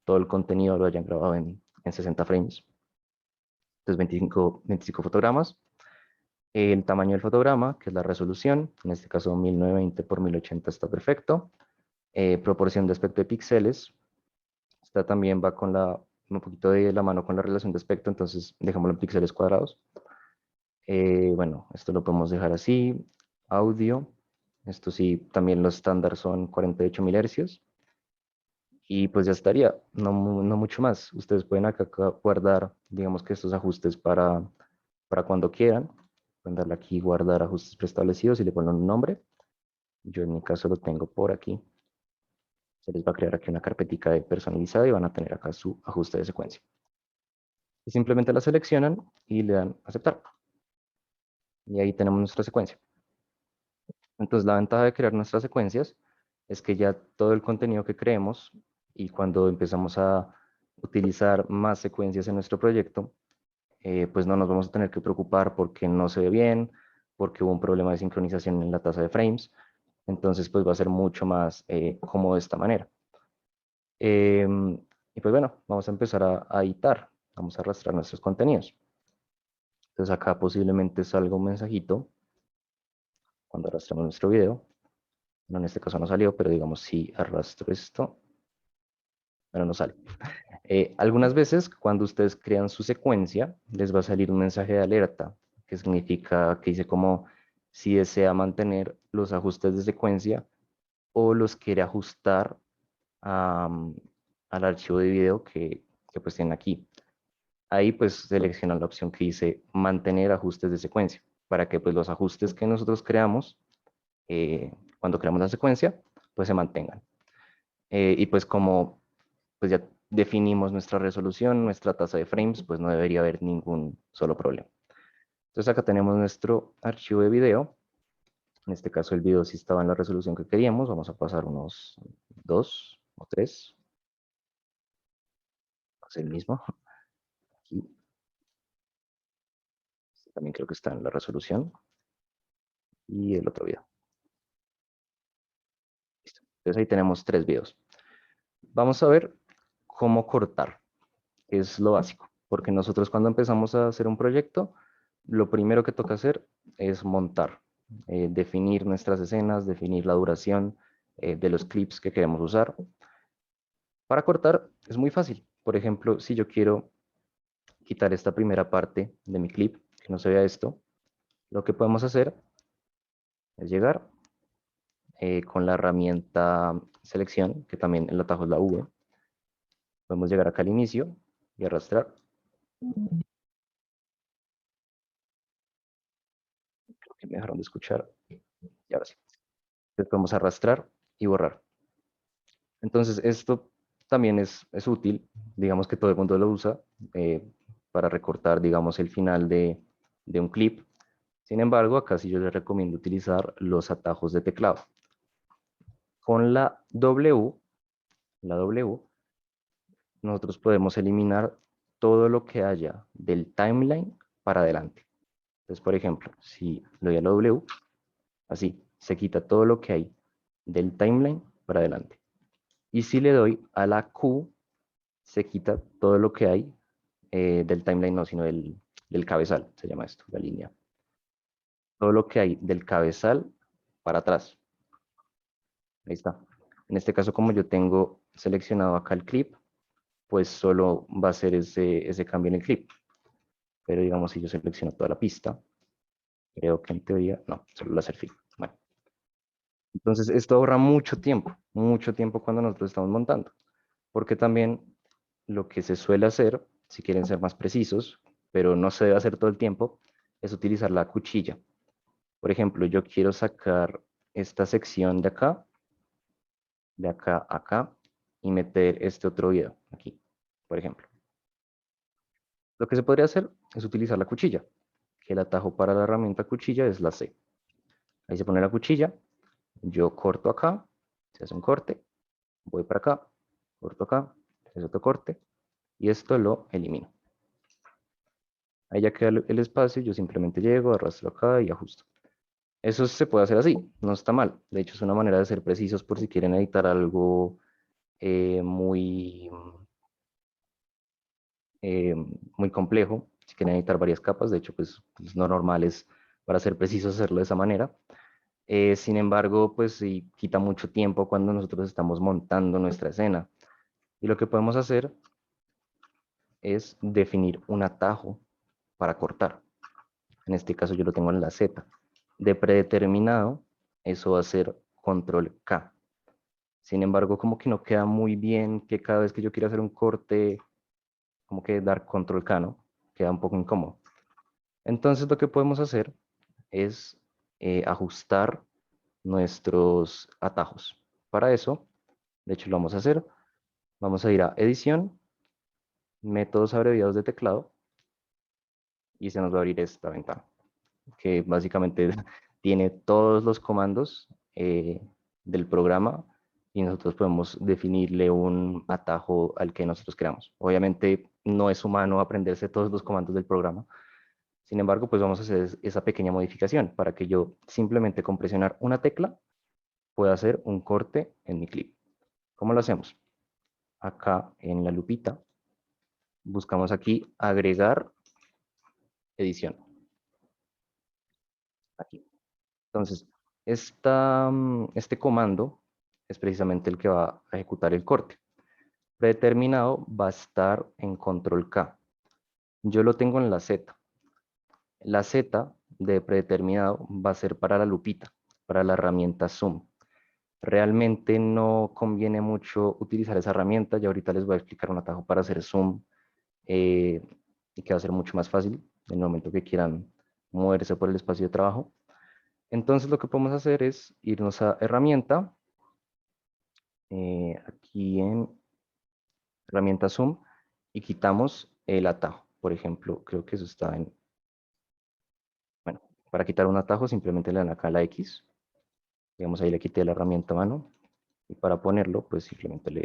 S1: todo el contenido lo hayan grabado en 60 frames. Entonces 25 fotogramas. El tamaño del fotograma, que es la resolución, en este caso 1920 por 1080 está perfecto. Proporción de aspecto de píxeles, esta también va con un poquito de la mano con la relación de aspecto, entonces dejémoslo en píxeles cuadrados. Bueno, esto lo podemos dejar así. Audio, esto sí, también los estándares son 48.000 hercios. Y pues ya estaría, no mucho más. Ustedes pueden acá guardar, digamos que estos ajustes para cuando quieran. Pueden darle aquí guardar ajustes preestablecidos y le ponen un nombre. Yo en mi caso lo tengo por aquí. Se les va a crear aquí una carpetica de personalizada y van a tener acá su ajuste de secuencia. Y simplemente la seleccionan y le dan aceptar. Y ahí tenemos nuestra secuencia. Entonces, la ventaja de crear nuestras secuencias es que ya todo el contenido que creemos y cuando empezamos a utilizar más secuencias en nuestro proyecto, pues no nos vamos a tener que preocupar porque no se ve bien, porque hubo un problema de sincronización en la tasa de frames. Entonces, pues va a ser mucho más cómodo de esta manera. Y pues bueno, vamos a empezar a editar, vamos a arrastrar nuestros contenidos. Entonces acá posiblemente salga un mensajito cuando arrastramos nuestro video. No, en este caso no salió, pero digamos si arrastro esto, bueno, no sale. Algunas veces cuando ustedes crean su secuencia, les va a salir un mensaje de alerta, que significa que dice como si desea mantener los ajustes de secuencia o los quiere ajustar al archivo de video que pues tienen aquí. Ahí pues seleccionan la opción que dice mantener ajustes de secuencia, para que pues los ajustes que nosotros creamos cuando creamos la secuencia, pues se mantengan. Y pues como pues ya definimos nuestra resolución, nuestra tasa de frames, pues no debería haber ningún solo problema. Entonces acá tenemos nuestro archivo de video. En este caso el video sí estaba en la resolución que queríamos. Vamos a pasar unos 2 o 3. Es el mismo. Aquí también creo que está en la resolución. Y el otro video. Listo. Entonces ahí tenemos 3 videos. Vamos a ver cómo cortar, que es lo básico. Porque nosotros cuando empezamos a hacer un proyecto, lo primero que toca hacer es montar, definir nuestras escenas, definir la duración de los clips que queremos usar. Para cortar es muy fácil. Por ejemplo, si yo quiero quitar esta primera parte de mi clip, que no se vea esto, lo que podemos hacer es llegar con la herramienta selección, que también el atajo es la V. Podemos llegar acá al inicio y arrastrar. Creo que me dejaron de escuchar. Y ahora sí. Entonces podemos arrastrar y borrar. Entonces esto también es útil, digamos que todo el mundo lo usa para recortar, digamos, el final de un clip. Sin embargo, acá sí yo les recomiendo utilizar los atajos de teclado. Con la W, nosotros podemos eliminar todo lo que haya del timeline para adelante. Entonces, por ejemplo, si le doy a la W, así, se quita todo lo que hay del timeline para adelante. Y si le doy a la Q, se quita todo lo que hay del timeline, no, sino del cabezal, se llama esto, la línea. Todo lo que hay del cabezal para atrás. Ahí está. En este caso, como yo tengo seleccionado acá el clip, pues solo va a ser ese cambio en el clip. Pero digamos, si yo selecciono toda la pista, creo que en teoría, no, solo la selfie. Bueno, entonces esto ahorra mucho tiempo cuando nosotros estamos montando. Porque también lo que se suele hacer, si quieren ser más precisos, pero no se debe hacer todo el tiempo, es utilizar la cuchilla. Por ejemplo, yo quiero sacar esta sección de acá a acá, y meter este otro video aquí, por ejemplo. Lo que se podría hacer es utilizar la cuchilla, que el atajo para la herramienta cuchilla es la C. Ahí se pone la cuchilla, yo corto acá, se hace un corte, voy para acá, corto acá, se hace otro corte, y esto lo elimino. Ahí ya queda el espacio, yo simplemente llego, arrastro acá y ajusto. Eso se puede hacer así, no está mal. De hecho, es una manera de ser precisos por si quieren editar algo muy, eh, muy complejo, si quieren editar varias capas. De hecho, pues lo normal es para ser precisos hacerlo de esa manera. Sin embargo, pues sí quita mucho tiempo cuando nosotros estamos montando nuestra escena. Y lo que podemos hacer es definir un atajo para cortar. En este caso yo lo tengo en la Z. De predeterminado, eso va a ser control K. Sin embargo, como que no queda muy bien que cada vez que yo quiera hacer un corte, como que dar control K, ¿no? Queda un poco incómodo. Entonces lo que podemos hacer es ajustar nuestros atajos. Para eso, de hecho lo vamos a hacer. Vamos a ir a edición, métodos abreviados de teclado, y se nos va a abrir esta ventana, que básicamente tiene todos los comandos del programa y nosotros podemos definirle un atajo al que nosotros queramos. Obviamente no es humano aprenderse todos los comandos del programa. Sin embargo, pues vamos a hacer esa pequeña modificación para que yo simplemente con presionar una tecla pueda hacer un corte en mi clip. ¿Cómo lo hacemos? Acá en la lupita buscamos aquí agregar edición. Aquí. Entonces, este comando es precisamente el que va a ejecutar el corte. Predeterminado va a estar en control K. Yo lo tengo en la Z. La Z de predeterminado va a ser para la lupita, para la herramienta Zoom. Realmente no conviene mucho utilizar esa herramienta. Ya ahorita les voy a explicar un atajo para hacer Zoom y que va a ser mucho más fácil en el momento que quieran moverse por el espacio de trabajo. Entonces lo que podemos hacer es irnos a herramienta, aquí en herramienta Zoom, y quitamos el atajo. Por ejemplo, creo que eso está en... Bueno, para quitar un atajo simplemente le dan acá la X. Digamos, ahí le quité la herramienta mano. Y para ponerlo, pues simplemente le...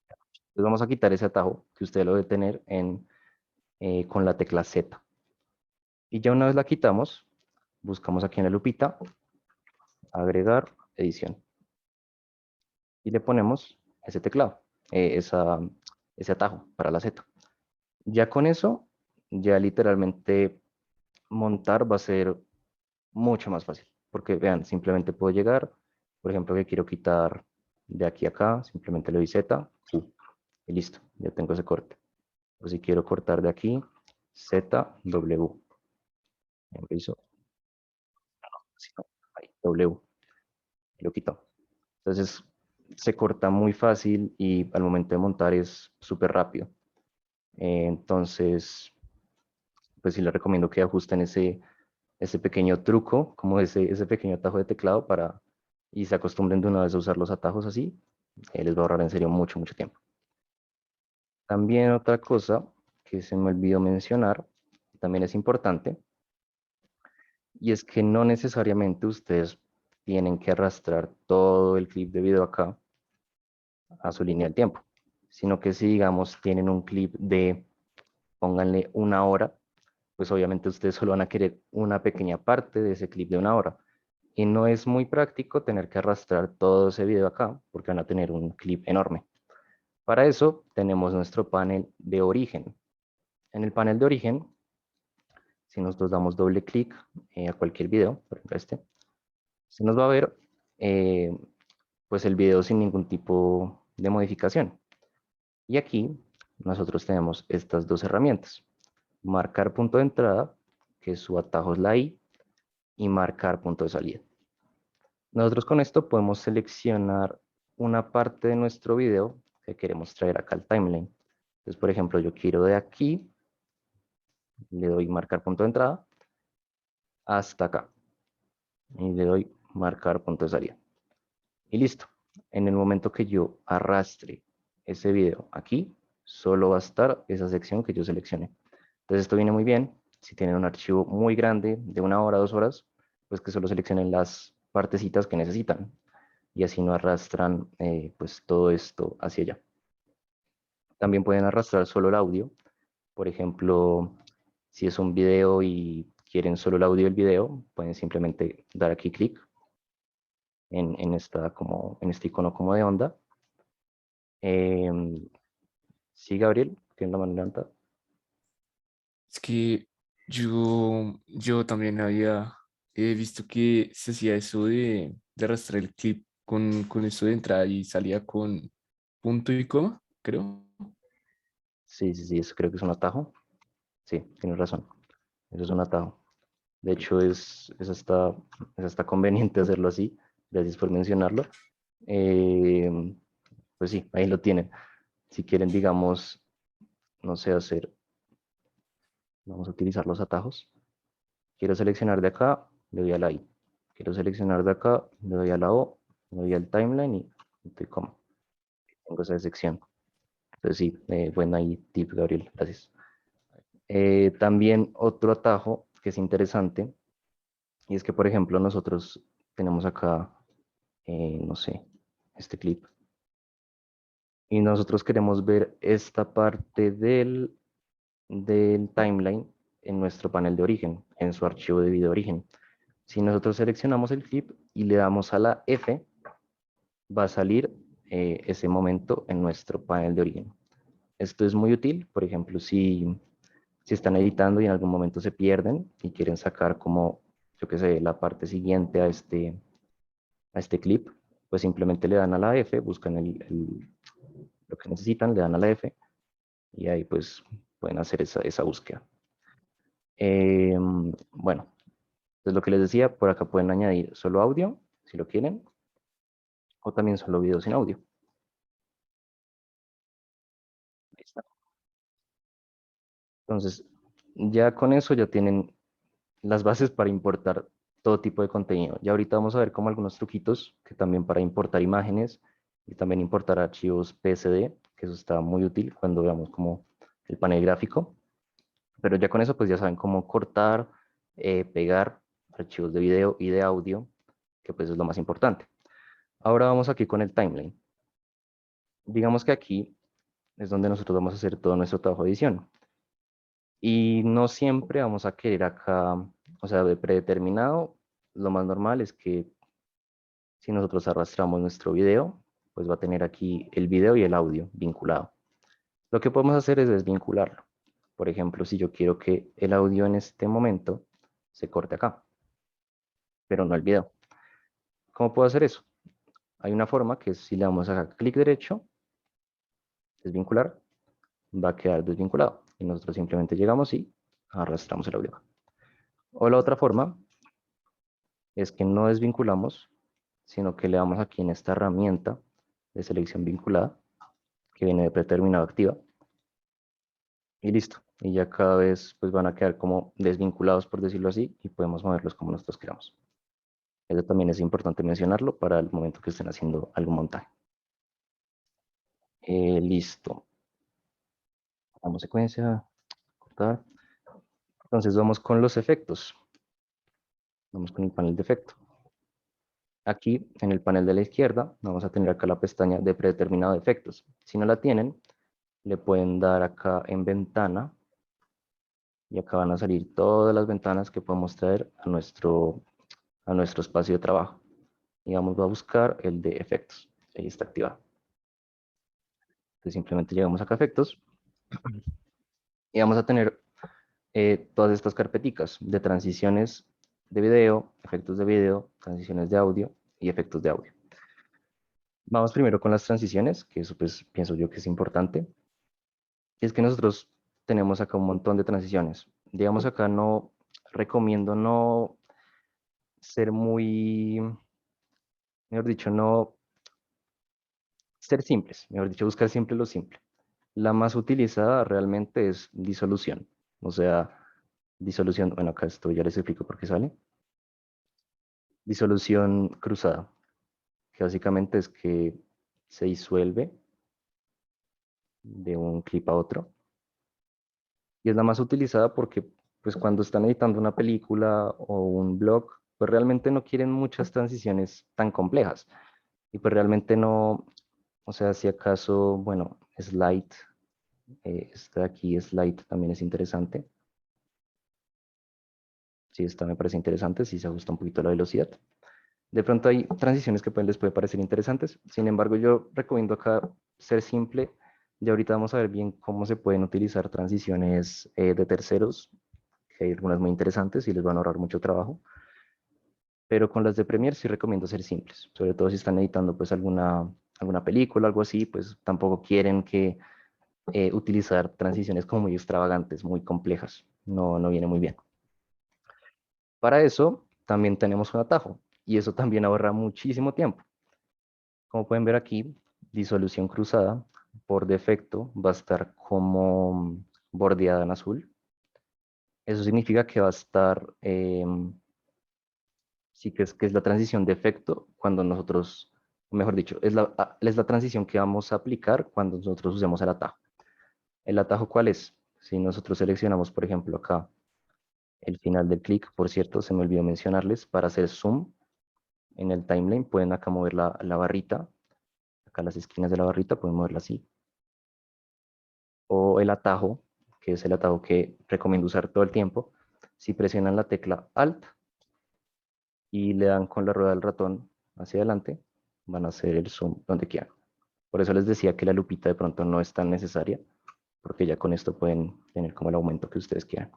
S1: Entonces vamos a quitar ese atajo que usted lo debe tener con la tecla Z. Y ya una vez la quitamos, buscamos aquí en la lupita, agregar edición. Y le ponemos ese teclado, ese atajo para la Z. Ya con eso, ya literalmente montar va a ser mucho más fácil. Porque vean, simplemente puedo llegar, por ejemplo, que quiero quitar de aquí a acá, simplemente le doy Z, y listo, ya tengo ese corte. O si quiero cortar de aquí, Z, W. Lo hizo, ahí, W, lo quito. Entonces, se corta muy fácil y al momento de montar es súper rápido. Entonces, pues sí les recomiendo que ajusten ese pequeño truco, como ese pequeño atajo de teclado y se acostumbren de una vez a usar los atajos así, les va a ahorrar en serio mucho, mucho tiempo. También otra cosa que se me olvidó mencionar, también es importante, y es que no necesariamente ustedes tienen que arrastrar todo el clip de video acá a su línea del tiempo, sino que si digamos tienen un clip de, pónganle 1 hora, pues obviamente ustedes solo van a querer una pequeña parte de ese clip de 1 hora. Y no es muy práctico tener que arrastrar todo ese video acá, porque van a tener un clip enorme. Para eso tenemos nuestro panel de origen. En el panel de origen, si nosotros damos doble clic a cualquier video, por ejemplo este, se nos va a ver pues el video sin ningún tipo de modificación. Y aquí nosotros tenemos estas dos herramientas. Marcar punto de entrada, que su atajo es la I, y marcar punto de salida. Nosotros con esto podemos seleccionar una parte de nuestro video que queremos traer acá al timeline. Entonces, por ejemplo, yo quiero de aquí, le doy marcar punto de entrada, hasta acá. Y le doy marcar punto de salida. Y listo. En el momento que yo arrastre ese video aquí, solo va a estar esa sección que yo seleccioné. Entonces esto viene muy bien. Si tienen un archivo muy grande de 1 hora, 2 horas, pues que solo seleccionen las partecitas que necesitan. Y así no arrastran pues todo esto hacia allá. También pueden arrastrar solo el audio. Por ejemplo, si es un video y quieren solo el audio del video, pueden simplemente dar aquí clic en este icono como de onda. Sí, Gabriel, tiene la mano levantada.
S2: Es que yo también había visto que se hacía eso de arrastrar el clip con eso de entrada y salía con punto y coma, creo.
S1: Sí, sí, sí, eso creo que es un atajo. Sí, tienes razón. Eso es un atajo. De hecho, es hasta conveniente hacerlo así. Gracias por mencionarlo. Pues sí, ahí lo tienen. Si quieren, digamos, no sé, vamos a utilizar los atajos. Quiero seleccionar de acá, le doy a la I. Quiero seleccionar de acá, le doy a la O, le doy al timeline y estoy como. Tengo esa sección. Entonces sí, buen ahí tip, Gabriel, gracias. También otro atajo que es interesante Y es que, por ejemplo, nosotros tenemos acá, no sé, este clip. Y nosotros queremos ver esta parte del timeline en nuestro panel de origen, en su archivo de video origen. Si nosotros seleccionamos el clip y le damos a la F, va a salir ese momento en nuestro panel de origen. Esto es muy útil, por ejemplo, si están editando y en algún momento se pierden y quieren sacar como, yo qué sé, la parte siguiente a este clip, pues simplemente le dan a la F, buscan lo que necesitan, le dan a la F y ahí pues pueden hacer esa búsqueda. Bueno, entonces lo que les decía, por acá pueden añadir solo audio, si lo quieren, o también solo video sin audio. Ahí está. Entonces, ya con eso ya tienen las bases para importar todo tipo de contenido. Ya ahorita vamos a ver como algunos truquitos que también para importar imágenes y también importar archivos PSD, que eso está muy útil cuando veamos como el panel gráfico. Pero ya con eso pues ya saben cómo cortar, pegar archivos de video y de audio, que pues es lo más importante. Ahora vamos aquí con el timeline. Digamos que aquí es donde nosotros vamos a hacer todo nuestro trabajo de edición. Y no siempre vamos a querer acá, o sea, de predeterminado, lo más normal es que si nosotros arrastramos nuestro video, pues va a tener aquí el video y el audio vinculado. Lo que podemos hacer es desvincularlo. Por ejemplo, si yo quiero que el audio en este momento se corte acá, pero no el video. ¿Cómo puedo hacer eso? Hay una forma que es si le damos acá clic derecho, desvincular, va a quedar desvinculado. Y nosotros simplemente llegamos y arrastramos el audio. O la otra forma es que no desvinculamos, sino que le damos aquí en esta herramienta de selección vinculada, que viene de predeterminado activa, y listo. Y ya cada vez pues van a quedar como desvinculados, por decirlo así, y podemos moverlos como nosotros queramos. Eso también es importante mencionarlo para el momento que estén haciendo algún montaje. Listo. Damos secuencia, cortar. Entonces vamos con los efectos. Vamos con el panel de efecto. Aquí en el panel de la izquierda vamos a tener acá la pestaña de predeterminado de efectos. Si no la tienen, le pueden dar acá en ventana y acá van a salir todas las ventanas que podemos traer a nuestro espacio de trabajo. Y vamos a buscar el de efectos. Ahí está activado. Entonces simplemente llegamos acá a efectos y vamos a tener todas estas carpeticas de transiciones de video, efectos de video, transiciones de audio y efectos de audio. Vamos primero con las transiciones, que eso pues pienso yo que es importante. Y es que nosotros tenemos acá un montón de transiciones. Digamos acá no recomiendo no ser muy, mejor dicho, no ser simples, mejor dicho, buscar siempre lo simple. La más utilizada realmente es disolución. O sea, disolución, bueno, acá esto ya les explico por qué sale. Disolución cruzada, que básicamente es que se disuelve de un clip a otro. Y es la más utilizada porque pues cuando están editando una película o un blog, pues realmente no quieren muchas transiciones tan complejas. Y pues realmente no, o sea, si acaso, bueno, slide, esta de aquí, slide también es interesante. Sí, esta me parece interesante, si se ajusta un poquito la velocidad. De pronto hay transiciones que les puede parecer interesantes. Sin embargo, yo recomiendo acá ser simple. Y ahorita vamos a ver bien cómo se pueden utilizar transiciones de terceros, que hay algunas muy interesantes y les van a ahorrar mucho trabajo. Pero con las de Premiere sí recomiendo ser simples, sobre todo si están editando pues alguna película, algo así, pues tampoco quieren que utilizar transiciones como muy extravagantes, muy complejas. No, no viene muy bien. Para eso también tenemos un atajo y eso también ahorra muchísimo tiempo. Como pueden ver aquí, disolución cruzada por defecto va a estar como bordeada en azul. Eso significa que va a estar, sí que es la transición de efecto cuando nosotros, mejor dicho, es la transición que vamos a aplicar cuando nosotros usemos el atajo. ¿El atajo cuál es? Si nosotros seleccionamos, por ejemplo, acá El final del clic, por cierto, se me olvidó mencionarles, para hacer zoom en el timeline pueden acá mover la barrita, acá las esquinas de la barrita pueden moverla así. O el atajo, que es el atajo que recomiendo usar todo el tiempo. Si presionan la tecla Alt y le dan con la rueda del ratón hacia adelante, van a hacer el zoom donde quieran. Por eso les decía que la lupita de pronto no es tan necesaria, porque ya con esto pueden tener como el aumento que ustedes quieran.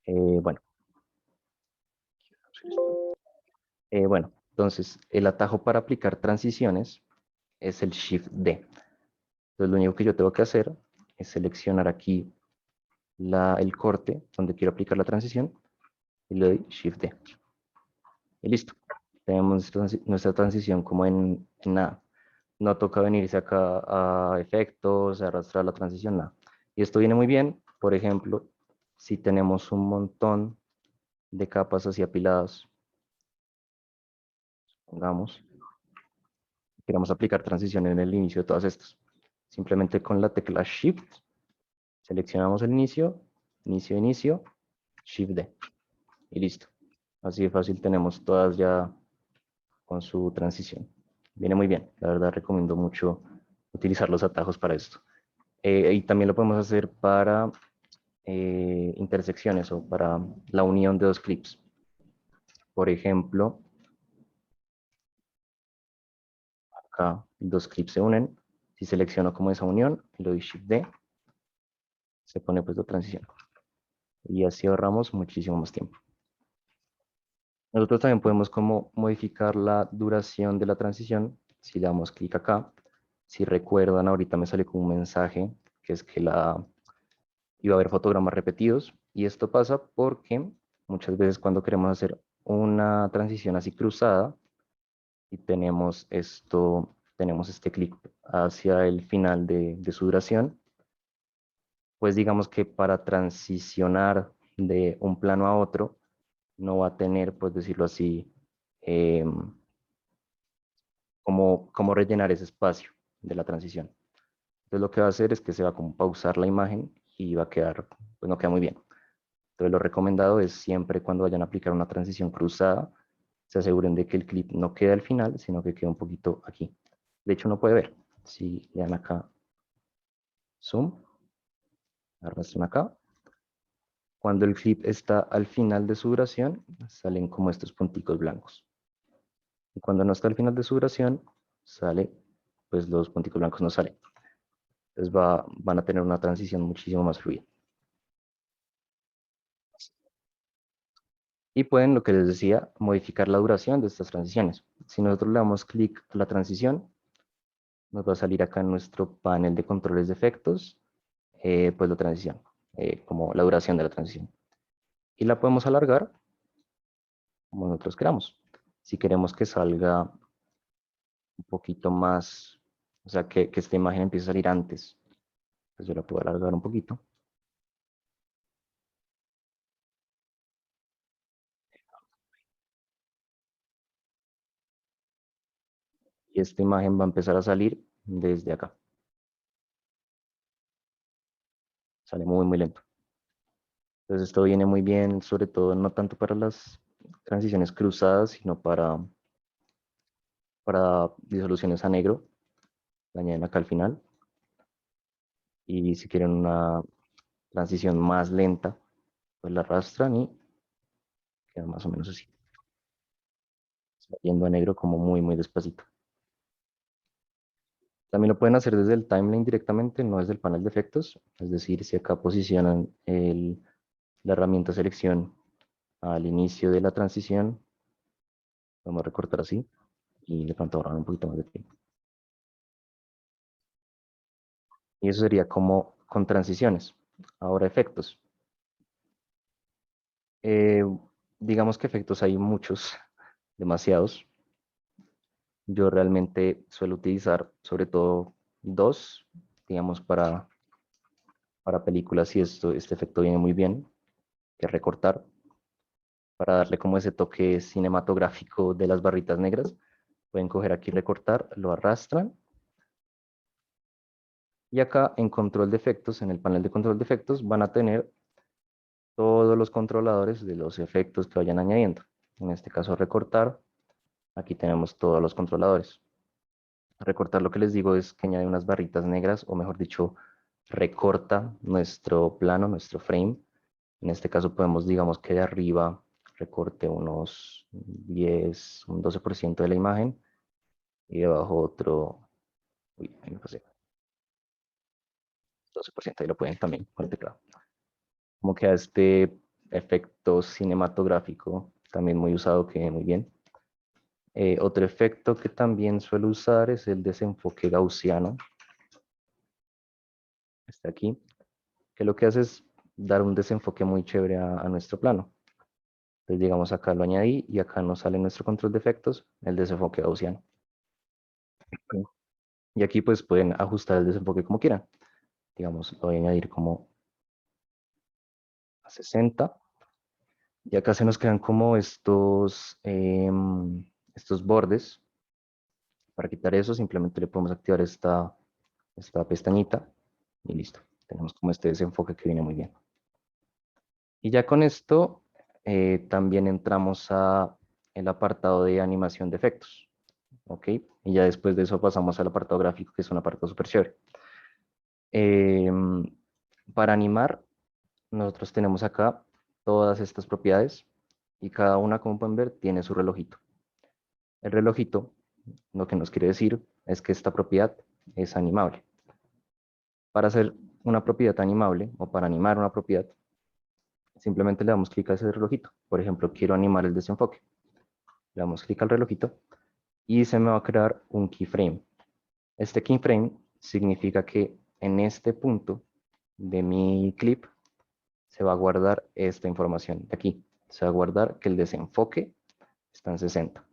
S1: Bueno, bueno, entonces el atajo para aplicar transiciones es el Shift D. Entonces lo único que yo tengo que hacer es seleccionar aquí el corte donde quiero aplicar la transición y le doy Shift D. Y listo. Tenemos nuestra transición como en nada. No toca venirse acá a efectos, a arrastrar la transición, nada. Y esto viene muy bien, por ejemplo, si tenemos un montón de capas así apiladas, pongamos, queremos aplicar transición en el inicio de todas estas. Simplemente con la tecla Shift, seleccionamos el inicio, inicio, Shift D, y listo. Así de fácil tenemos todas ya con su transición. Viene muy bien, la verdad recomiendo mucho utilizar los atajos para esto. Y también lo podemos hacer para intersecciones o para la unión de dos clips. Por ejemplo, acá dos clips se unen. Si selecciono como esa unión, le doy Shift D, se pone pues la transición. Y así ahorramos muchísimo más tiempo. Nosotros también podemos como modificar la duración de la transición. Si le damos clic acá, si recuerdan, ahorita me sale con un mensaje que es que iba a haber fotogramas repetidos. Y esto pasa porque muchas veces cuando queremos hacer una transición así cruzada y tenemos tenemos este clic hacia el final de su duración, pues digamos que para transicionar de un plano a otro, no va a tener, pues decirlo así, como rellenar ese espacio de la transición. Entonces lo que va a hacer es que se va a como pausar la imagen y va a quedar, pues no queda muy bien. Entonces lo recomendado es siempre cuando vayan a aplicar una transición cruzada, se aseguren de que el clip no quede al final, sino que quede un poquito aquí. De hecho uno puede ver, si le dan acá zoom, arrastran acá, cuando el clip está al final de su duración, salen como estos punticos blancos. Y cuando no está al final de su duración, sale, pues los punticos blancos no salen. Entonces van a tener una transición muchísimo más fluida. Y pueden, lo que les decía, modificar la duración de estas transiciones. Si nosotros le damos clic a la transición, nos va a salir acá en nuestro panel de controles de efectos, pues la transición, como la duración de la transición. Y la podemos alargar como nosotros queramos. Si queremos que salga un poquito más, o sea, que esta imagen empiece a salir antes, pues yo la puedo alargar un poquito. Y esta imagen va a empezar a salir desde acá. Sale muy, muy lento. Entonces esto viene muy bien, sobre todo no tanto para las transiciones cruzadas, sino para disoluciones a negro. La añaden acá al final. Y si quieren una transición más lenta, pues la arrastran y queda más o menos así. Yendo a negro como muy, muy despacito. También lo pueden hacer desde el timeline directamente, no desde el panel de efectos. Es decir, si acá posicionan la herramienta selección al inicio de la transición, vamos a recortar así y de pronto ahorrar un poquito más de tiempo. Y eso sería como con transiciones. Ahora efectos. Eh, digamos que efectos hay muchos, demasiados. Yo realmente suelo utilizar sobre todo dos, digamos, para películas y este efecto viene muy bien, que es recortar, para darle como ese toque cinematográfico de las barritas negras. Pueden coger aquí recortar, lo arrastran. Y acá en control de efectos, en el panel de control de efectos, van a tener todos los controladores de los efectos que vayan añadiendo. En este caso, recortar. Aquí tenemos todos los controladores. Recortar, lo que les digo, es que añade unas barritas negras, o mejor dicho, recorta nuestro plano, nuestro frame. En este caso podemos, digamos que de arriba recorte unos 10, un 12% de la imagen, y debajo otro, uy, ahí me pasé, 12%, ahí lo pueden también con el teclado. Como queda este efecto cinematográfico, también muy usado, que muy bien. Otro efecto que también suelo usar es el desenfoque gaussiano. Está aquí, que lo que hace es dar un desenfoque muy chévere a nuestro plano. Entonces, digamos, acá lo añadí y acá nos sale nuestro control de efectos, el desenfoque gaussiano. Y aquí pues pueden ajustar el desenfoque como quieran. Digamos, lo voy a añadir como a 60. Y acá se nos quedan como estos bordes. Para quitar eso, simplemente le podemos activar esta pestañita y listo. Tenemos como este desenfoque que viene muy bien. Y ya con esto también entramos a el apartado de animación de efectos. ¿Ok? Y ya después de eso pasamos al apartado gráfico, que es un apartado súper chévere. Para animar, nosotros tenemos acá todas estas propiedades y cada una, como pueden ver, tiene su relojito. El relojito, lo que nos quiere decir es que esta propiedad es animable. Para hacer una propiedad animable o para animar una propiedad, simplemente le damos clic a ese relojito. Por ejemplo, quiero animar el desenfoque. Le damos clic al relojito y se me va a crear un keyframe. Este keyframe significa que en este punto de mi clip se va a guardar esta información de aquí. Se va a guardar que el desenfoque está en 60.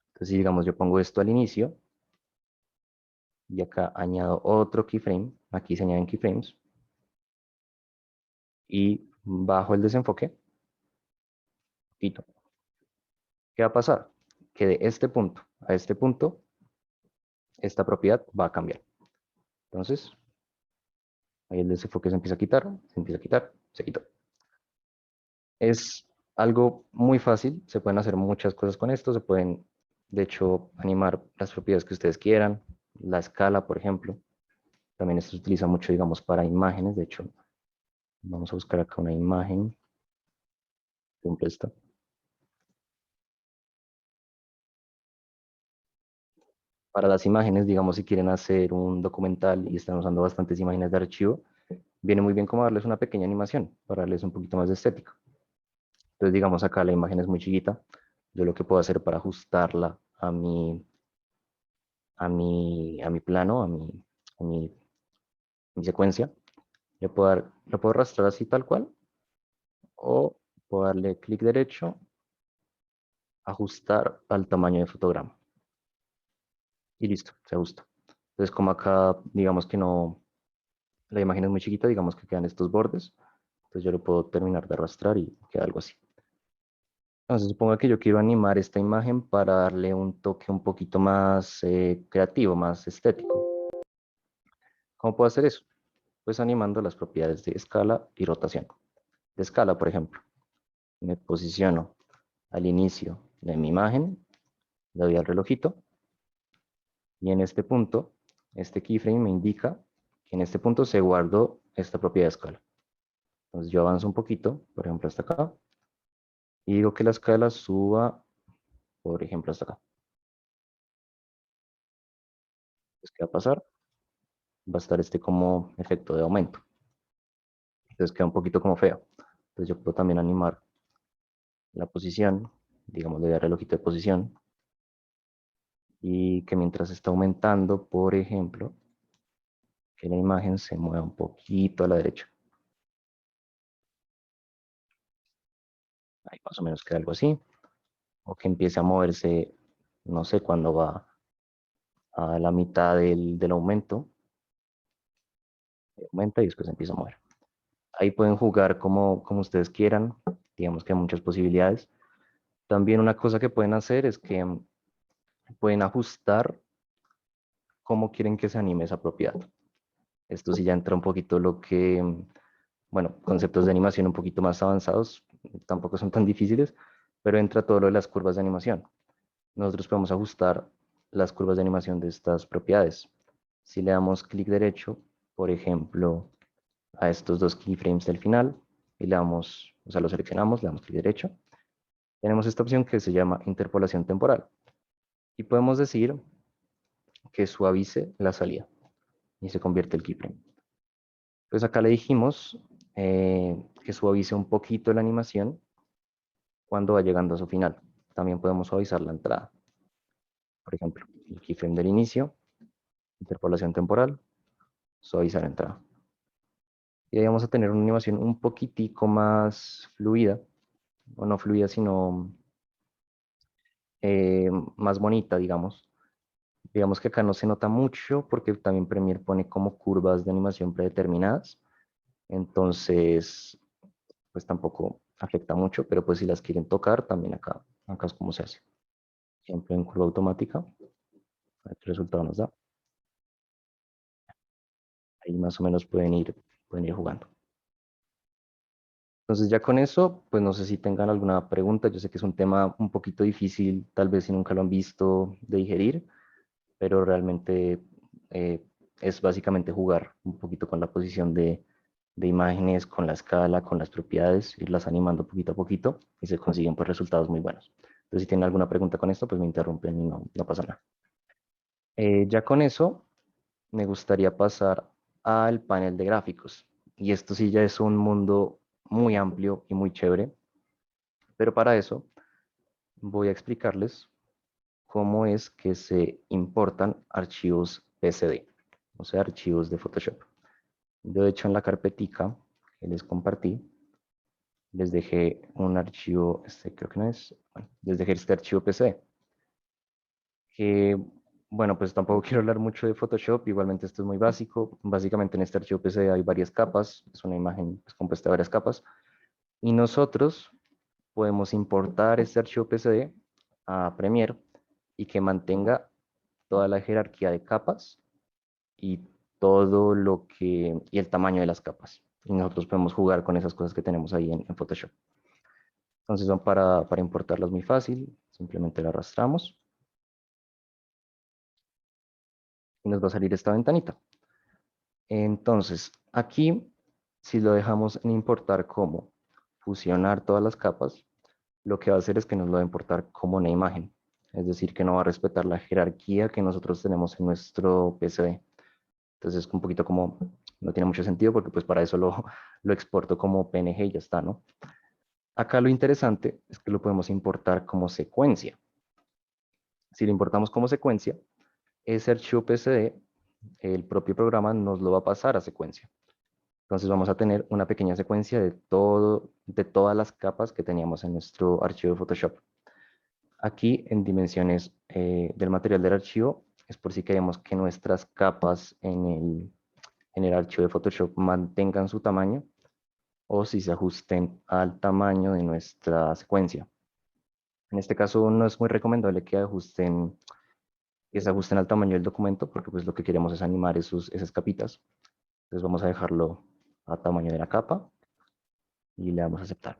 S1: Entonces, si digamos yo pongo esto al inicio y acá añado otro keyframe, aquí se añaden keyframes, y bajo el desenfoque, quito. ¿Qué va a pasar? Que de este punto a este punto, esta propiedad va a cambiar. Entonces, ahí el desenfoque se empieza a quitar, se empieza a quitar, se quitó. Es algo muy fácil, se pueden hacer muchas cosas con esto, se pueden, de hecho, animar las propiedades que ustedes quieran, la escala, por ejemplo. También esto se utiliza mucho, digamos, para imágenes. De hecho, vamos a buscar acá una imagen. Por ejemplo, esta. Para las imágenes, digamos, si quieren hacer un documental y están usando bastantes imágenes de archivo, viene muy bien como darles una pequeña animación para darles un poquito más de estética. Entonces, digamos, acá la imagen es muy chiquita. Yo lo que puedo hacer para ajustarla a mi plano, a mi secuencia, le puedo arrastrar así tal cual, o puedo darle clic derecho, ajustar al tamaño de fotograma. Y listo, se ajusta. Entonces, como acá, digamos que no, la imagen es muy chiquita, digamos que quedan estos bordes, entonces yo lo puedo terminar de arrastrar y queda algo así. Entonces, supongo que yo quiero animar esta imagen para darle un toque un poquito más creativo, más estético. ¿Cómo puedo hacer eso? Pues animando las propiedades de escala y rotación. De escala, por ejemplo, me posiciono al inicio de mi imagen, le doy al relojito, y en este punto, este keyframe me indica que en este punto se guardó esta propiedad de escala. Entonces yo avanzo un poquito, por ejemplo hasta acá, y digo que la escala suba, por ejemplo hasta acá. Entonces, ¿qué va a pasar? Va a estar este como efecto de aumento. Entonces queda un poquito como feo. Entonces yo puedo también animar la posición, digamos, le doy al relojito de posición, y que mientras está aumentando, por ejemplo, que la imagen se mueva un poquito a la derecha. Ahí más o menos queda algo así. O que empiece a moverse, no sé, cuando va a la mitad del aumento, aumenta y después empieza a mover. Ahí pueden jugar como ustedes quieran, digamos que hay muchas posibilidades. También una cosa que pueden hacer es que pueden ajustar cómo quieren que se anime esa propiedad. Esto sí ya entra un poquito lo que bueno, conceptos de animación un poquito más avanzados, tampoco son tan difíciles, pero entra todo lo de las curvas de animación. Nosotros podemos ajustar las curvas de animación de estas propiedades. Si le damos clic derecho, por ejemplo, a estos dos keyframes del final, y le damos, o sea, lo seleccionamos, le damos clic derecho, tenemos esta opción que se llama interpolación temporal. Y podemos decir que suavice la salida y se convierte el keyframe. Entonces acá le dijimos que suavice un poquito la animación cuando va llegando a su final. También podemos suavizar la entrada. Por ejemplo, el keyframe del inicio, interpolación temporal, suavizar la entrada. Y ahí vamos a tener una animación un poquitico más fluida, o no fluida, sino más bonita, digamos. Digamos que acá no se nota mucho porque también Premiere pone como curvas de animación predeterminadas. Entonces, pues tampoco afecta mucho, pero pues si las quieren tocar, también acá es como se hace. Siempre en curva automática, a ver qué resultado nos da. Ahí más o menos pueden ir jugando. Entonces ya con eso, pues no sé si tengan alguna pregunta. Yo sé que es un tema un poquito difícil, tal vez si nunca lo han visto, de digerir, pero realmente eh, es básicamente jugar un poquito con la posición de imágenes, con la escala, con las propiedades, irlas animando poquito a poquito y se consiguen pues resultados muy buenos. Entonces si tienen alguna pregunta con esto, pues me interrumpen y no pasa nada. Ya con eso, me gustaría pasar al panel de gráficos. Y esto sí ya es un mundo muy amplio y muy chévere, pero para eso voy a explicarles cómo es que se importan archivos PSD, o sea, archivos de Photoshop. Yo, de hecho, en la carpetica que les compartí, les dejé un archivo, este creo que no es, bueno, les dejé este archivo PSD, que, bueno, pues tampoco quiero hablar mucho de Photoshop, igualmente esto es muy básico. Básicamente en este archivo PSD hay varias capas, es una imagen pues, compuesta de varias capas, y nosotros podemos importar este archivo PSD a Premiere y que mantenga toda la jerarquía de capas y todo lo que, y el tamaño de las capas. Y nosotros podemos jugar con esas cosas que tenemos ahí en Photoshop. Entonces son para importarlas muy fácil, simplemente la arrastramos y nos va a salir esta ventanita. Entonces, aquí, si lo dejamos en importar como fusionar todas las capas, lo que va a hacer es que nos lo va a importar como una imagen. Es decir, que no va a respetar la jerarquía que nosotros tenemos en nuestro PCB. Entonces es un poquito como, no tiene mucho sentido porque pues para eso lo exporto como PNG y ya está, ¿no? Acá lo interesante es que lo podemos importar como secuencia. Si lo importamos como secuencia, ese archivo PSD, el propio programa nos lo va a pasar a secuencia. Entonces vamos a tener una pequeña secuencia de todas las capas que teníamos en nuestro archivo de Photoshop. Aquí en dimensiones del material del archivo es por si queremos que nuestras capas en el archivo de Photoshop mantengan su tamaño o si se ajusten al tamaño de nuestra secuencia. En este caso no es muy recomendable que se ajusten al tamaño del documento porque pues lo que queremos es animar esas capitas. Entonces vamos a dejarlo a tamaño de la capa y le damos a aceptar.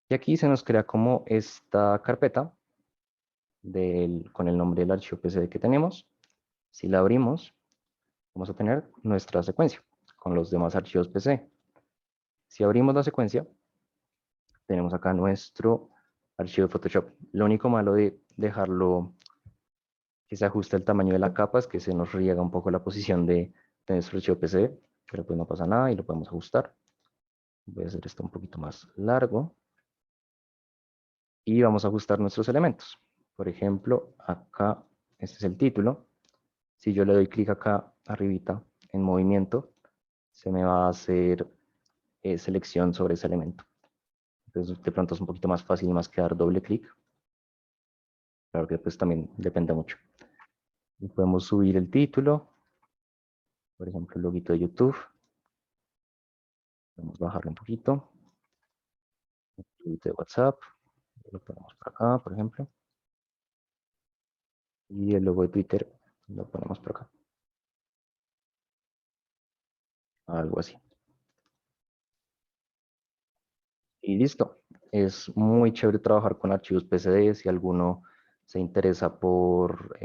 S1: Y aquí se nos crea como esta carpeta con el nombre del archivo PSD que tenemos. Si la abrimos, vamos a tener nuestra secuencia con los demás archivos PC. Si abrimos la secuencia, tenemos acá nuestro archivo de Photoshop. Lo único malo de dejarlo que se ajuste el tamaño de la capa es que se nos riega un poco la posición de nuestro archivo PC, pero pues no pasa nada y lo podemos ajustar. Voy a hacer esto un poquito más largo y vamos a ajustar nuestros elementos. Por ejemplo, acá, este es el título. Si yo le doy clic acá arribita en movimiento, se me va a hacer selección sobre ese elemento. Entonces de pronto es un poquito más fácil más que dar doble clic. Claro que pues también depende mucho. Y podemos subir el título, por ejemplo el loguito de YouTube. Podemos bajarlo un poquito. El loguito de WhatsApp, lo ponemos por acá, por ejemplo. Y el logo de Twitter lo ponemos por acá. algo así. Y listo. Es muy chévere trabajar con archivos PSD. Si alguno se interesa por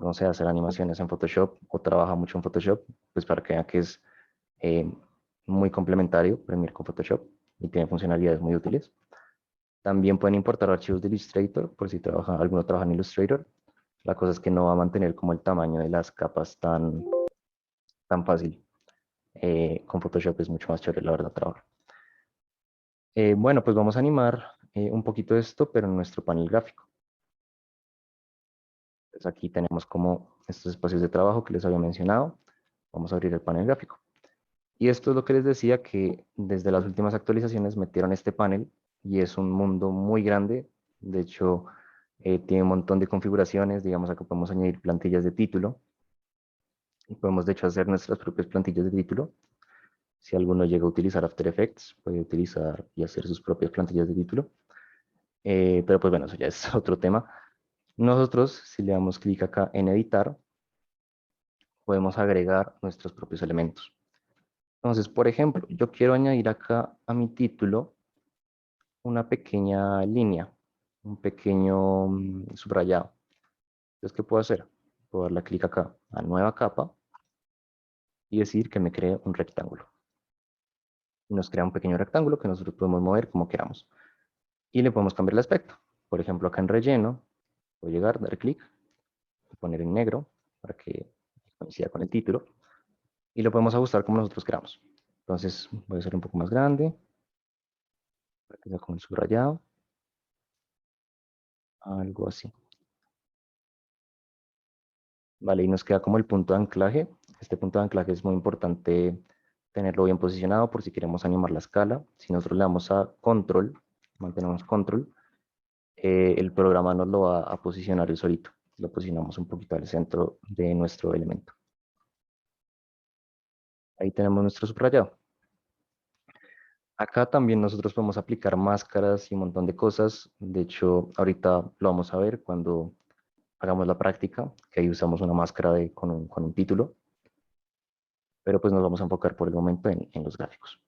S1: no sé, hacer animaciones en Photoshop o trabaja mucho en Photoshop, pues para que vean que es eh, muy complementario Premiere con Photoshop y tiene funcionalidades muy útiles. También pueden importar archivos de Illustrator por si alguno trabaja en Illustrator. La cosa es que no va a mantener como el tamaño de las capas tan fácil. Con Photoshop es mucho más chévere, la verdad, trabajar. Bueno, pues vamos a animar un poquito esto, pero en nuestro panel gráfico. Entonces aquí tenemos como estos espacios de trabajo que les había mencionado. Vamos a abrir el panel gráfico. Y esto es lo que les decía, que desde las últimas actualizaciones metieron este panel y es un mundo muy grande. De hecho, tiene un montón de configuraciones. Digamos, acá podemos añadir plantillas de título y podemos de hecho hacer nuestras propias plantillas de título. Si alguno llega a utilizar After Effects, puede utilizar y hacer sus propias plantillas de título. Pero pues bueno, eso ya es otro tema. Nosotros, si le damos clic acá en editar, podemos agregar nuestros propios elementos. Entonces, por ejemplo, yo quiero añadir acá a mi título una pequeña línea, un pequeño subrayado. Entonces, ¿qué puedo hacer? Puedo darle clic acá a nueva capa y decir que me cree un rectángulo. Y nos crea un pequeño rectángulo que nosotros podemos mover como queramos. Y le podemos cambiar el aspecto. Por ejemplo, acá en relleno, voy a llegar, dar clic, poner en negro para que coincida con el título. Y lo podemos ajustar como nosotros queramos. Entonces, voy a hacer un poco más grande, para que sea como el subrayado, algo así. Vale, y nos queda como el punto de anclaje. Este punto de anclaje es muy importante tenerlo bien posicionado por si queremos animar la escala. Si nosotros le damos a control, mantenemos control, el programa nos lo va a posicionar el solito. Lo posicionamos un poquito al centro de nuestro elemento. Ahí tenemos nuestro subrayado. Acá también nosotros podemos aplicar máscaras y un montón de cosas. De hecho, ahorita lo vamos a ver cuando hagamos la práctica, que ahí usamos una máscara con un título, pero pues nos vamos a enfocar por el momento en los gráficos.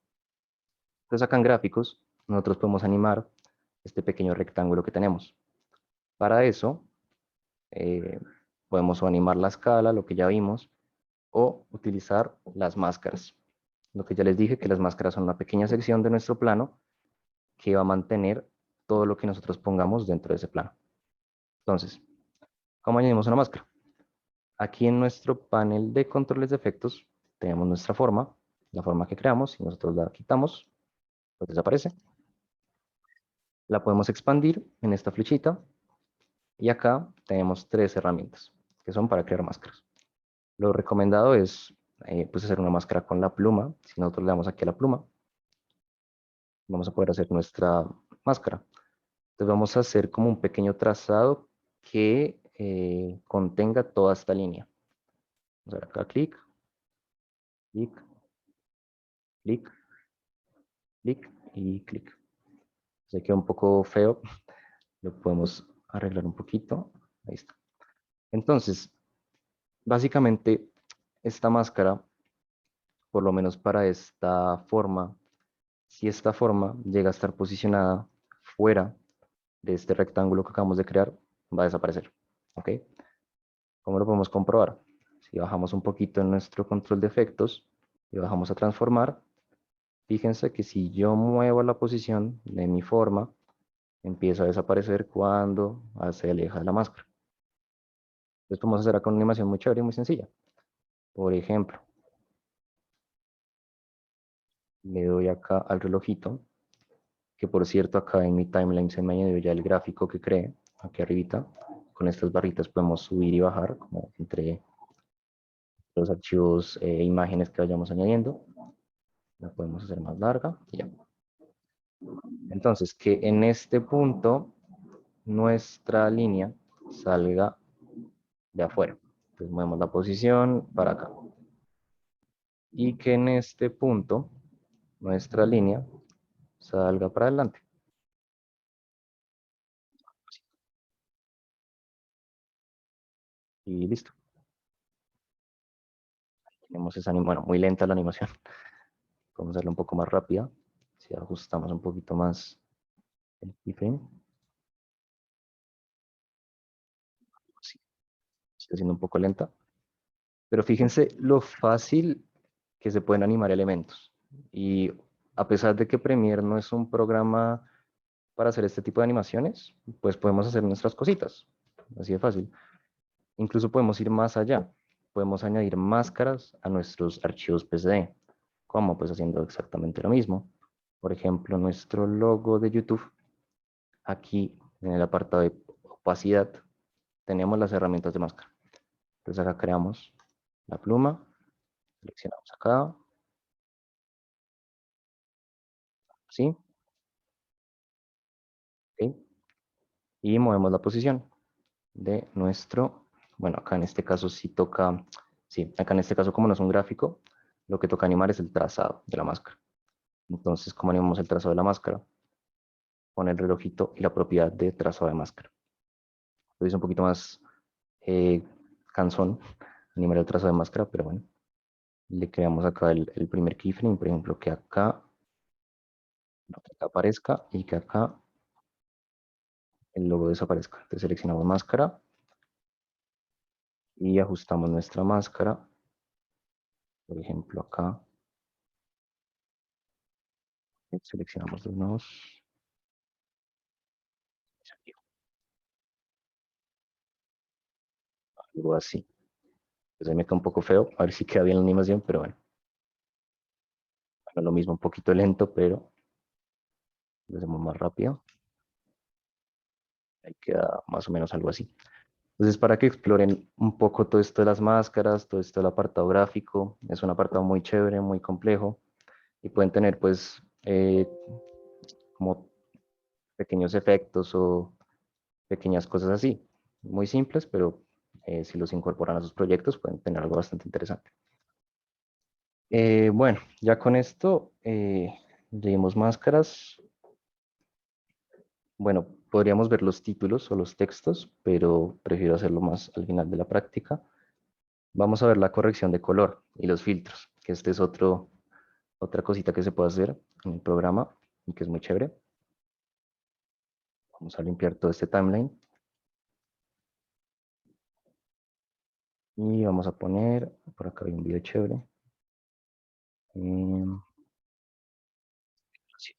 S1: Entonces acá en gráficos, nosotros podemos animar este pequeño rectángulo que tenemos. Para eso, eh, podemos o animar la escala, lo que ya vimos, o utilizar las máscaras. Lo que ya les dije, que las máscaras son una pequeña sección de nuestro plano que va a mantener todo lo que nosotros pongamos dentro de ese plano. Entonces, ¿cómo añadimos una máscara? Aquí en nuestro panel de controles de efectos tenemos nuestra forma, la forma que creamos. Si nosotros la quitamos, pues desaparece. La podemos expandir en esta flechita y acá tenemos tres herramientas que son para crear máscaras. Lo recomendado es pues hacer una máscara con la pluma. Si nosotros le damos aquí a la pluma, vamos a poder hacer nuestra máscara. Entonces vamos a hacer como un pequeño trazado que contenga toda esta línea. Vamos a dar acá clic, clic, clic, clic y clic. Se queda un poco feo, lo podemos arreglar un poquito. Ahí está. Entonces, básicamente, esta máscara, por lo menos para esta forma, si esta forma llega a estar posicionada fuera de este rectángulo que acabamos de crear, va a desaparecer. ¿Ok? ¿Cómo lo podemos comprobar? Si bajamos un poquito en nuestro control de efectos y bajamos a transformar, fíjense que si yo muevo la posición de mi forma, empieza a desaparecer cuando se aleja de la máscara. Entonces podemos hacer acá una animación muy chévere y muy sencilla. Por ejemplo, le doy acá al relojito, que por cierto acá en mi timeline se me añadió ya el gráfico que creé, aquí arribita. Con estas barritas podemos subir y bajar, como entre los archivos e imágenes que vayamos añadiendo. La podemos hacer más larga y ya. Entonces, que en este punto nuestra línea salga de afuera. Entonces movemos la posición para acá. Y que en este punto nuestra línea salga para adelante. Y listo. Tenemos esa, bueno, muy lenta la animación. Podemos hacerla un poco más rápida. Si ajustamos un poquito más el keyframe. Sí, está siendo un poco lenta. Pero fíjense lo fácil que se pueden animar elementos. Y a pesar de que Premiere no es un programa para hacer este tipo de animaciones, pues podemos hacer nuestras cositas. Así de fácil. Incluso podemos ir más allá. Podemos añadir máscaras a nuestros archivos PSD. ¿Cómo? Pues haciendo exactamente lo mismo. Por ejemplo, nuestro logo de YouTube. Aquí en el apartado de opacidad tenemos las herramientas de máscara. Entonces acá creamos la pluma, seleccionamos acá, ¿sí? ¿Ok? Y movemos la posición de nuestro, bueno, acá en este caso sí toca, sí, acá en este caso como no es un gráfico, lo que toca animar es el trazado de la máscara. Entonces, ¿cómo animamos el trazado de la máscara? Con el relojito y la propiedad de trazado de máscara. Entonces es un poquito más eh, cansón animar el trazado de máscara, pero bueno, le creamos acá el primer keyframe, por ejemplo, que acá, no, que acá aparezca y que acá el logo desaparezca. Entonces seleccionamos máscara y ajustamos nuestra máscara. Por ejemplo, acá seleccionamos los nodos. Algo así. Pues ahí me queda un poco feo. A ver si queda bien la animación, pero bueno. Bueno, lo mismo, un poquito lento, pero lo hacemos más rápido. Ahí queda más o menos algo así. Entonces, para que exploren un poco todo esto de las máscaras, todo esto del apartado gráfico, es un apartado muy chévere, muy complejo, y pueden tener pues como pequeños efectos o pequeñas cosas así, muy simples, pero si los incorporan a sus proyectos pueden tener algo bastante interesante. Bueno, ya con esto leímos máscaras. Bueno, podríamos ver los títulos o los textos, pero prefiero hacerlo más al final de la práctica. Vamos a ver la corrección de color y los filtros, que este es otra cosita que se puede hacer en el programa y que es muy chévere. Vamos a limpiar todo este timeline y vamos a poner, por acá hay un video chévere. Em, sí,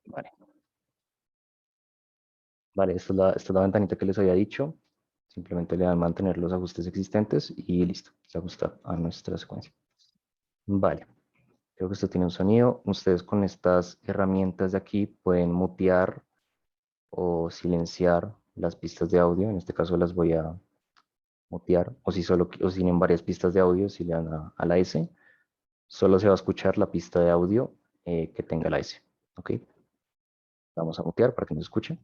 S1: vale, vale, esta es la ventanita que les había dicho. Simplemente le dan mantener los ajustes existentes y listo, se ajusta a nuestra secuencia. Vale, creo que esto tiene un sonido. Ustedes con estas herramientas de aquí pueden mutear o silenciar las pistas de audio. En este caso las voy a mutear. O si solo o si tienen varias pistas de audio, si le dan a la S, solo se va a escuchar la pista de audio que tenga la S. ¿Ok? Vamos a mutear para que nos escuchen.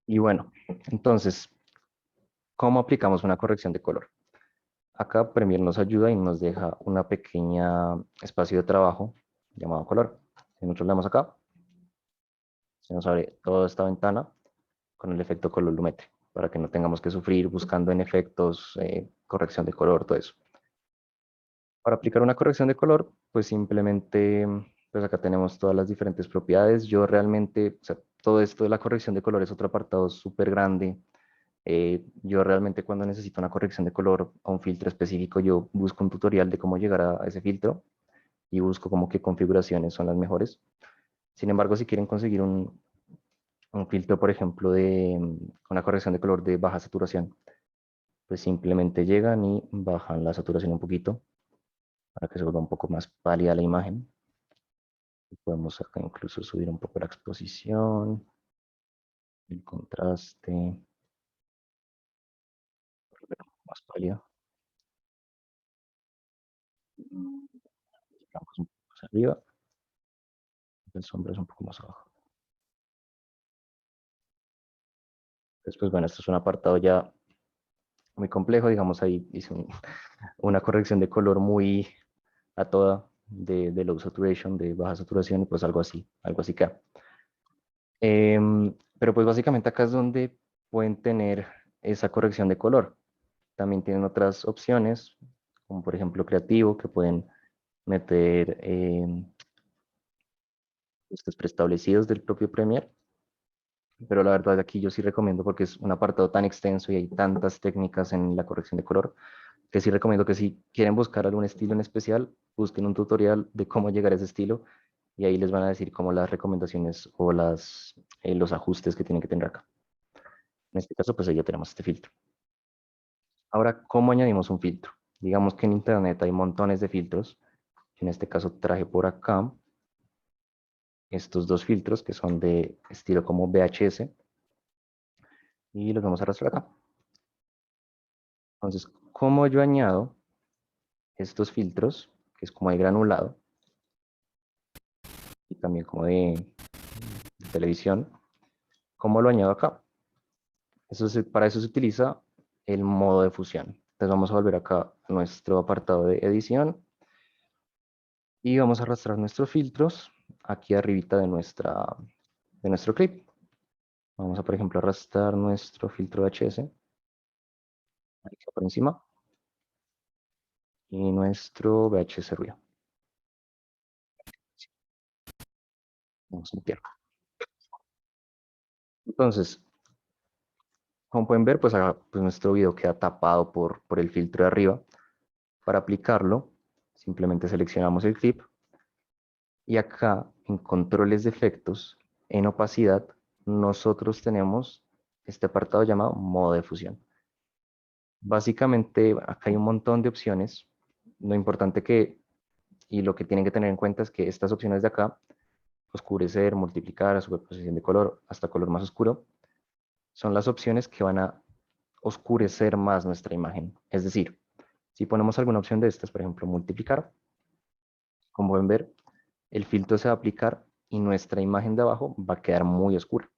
S1: Y bueno, entonces, ¿cómo aplicamos una corrección de color? Acá Premiere nos ayuda y nos deja una pequeña espacio de trabajo llamado color. Si nosotros le damos acá, se nos abre toda esta ventana con el efecto color lumetri, para que no tengamos que sufrir buscando en efectos, corrección de color, todo eso. Para aplicar una corrección de color, pues simplemente, pues acá tenemos todas las diferentes propiedades. Yo realmente, o sea, todo esto de la corrección de color es otro apartado súper grande. Yo realmente cuando necesito una corrección de color o un filtro específico, yo busco un tutorial de cómo llegar a ese filtro y busco como qué configuraciones son las mejores. Sin embargo, si quieren conseguir un filtro, por ejemplo, de una corrección de color de baja saturación, pues simplemente llegan y bajan la saturación un poquito para que se vuelva un poco más pálida la imagen. Y podemos acá incluso subir un poco la exposición, el contraste, más pálida. Vamos un poco más arriba, el sombra es un poco más abajo. Después, bueno, esto es un apartado ya muy complejo, digamos ahí hice una corrección de color muy a toda de low saturation, de baja saturación, y pues algo así queda. Pero pues básicamente acá es donde pueden tener esa corrección de color. También tienen otras opciones, como por ejemplo creativo, que pueden meter estos preestablecidos del propio Premiere. Pero la verdad aquí yo sí recomiendo porque es un apartado tan extenso y hay tantas técnicas en la corrección de color que sí recomiendo que si quieren buscar algún estilo en especial, busquen un tutorial de cómo llegar a ese estilo y ahí les van a decir como las recomendaciones o los ajustes que tienen que tener acá. En este caso, pues ahí ya tenemos este filtro. Ahora, ¿cómo añadimos un filtro? Digamos que en internet hay montones de filtros. En este caso traje por acá estos dos filtros que son de estilo como VHS y los vamos a arrastrar acá. Entonces, ¿cómo yo añado estos filtros? Que es como de granulado y también como de televisión. ¿Cómo lo añado acá? Para eso se utiliza el modo de fusión. Entonces vamos a volver acá a nuestro apartado de edición y vamos a arrastrar nuestros filtros aquí arribita de nuestro clip. Vamos a, por ejemplo, arrastrar nuestro filtro HS aquí por encima y nuestro VHS ruido. Vamos a limpiar. Entonces, como pueden ver, pues, pues nuestro video queda tapado por el filtro de arriba. Para aplicarlo, simplemente seleccionamos el clip y acá en controles de efectos, en opacidad, nosotros tenemos este apartado llamado modo de fusión. Básicamente, acá hay un montón de opciones. Lo importante y lo que tienen que tener en cuenta es que estas opciones de acá, oscurecer, multiplicar, superposición de color, hasta color más oscuro, son las opciones que van a oscurecer más nuestra imagen. Es decir, si ponemos alguna opción de estas, por ejemplo, multiplicar, como pueden ver, el filtro se va a aplicar y nuestra imagen de abajo va a quedar muy oscura.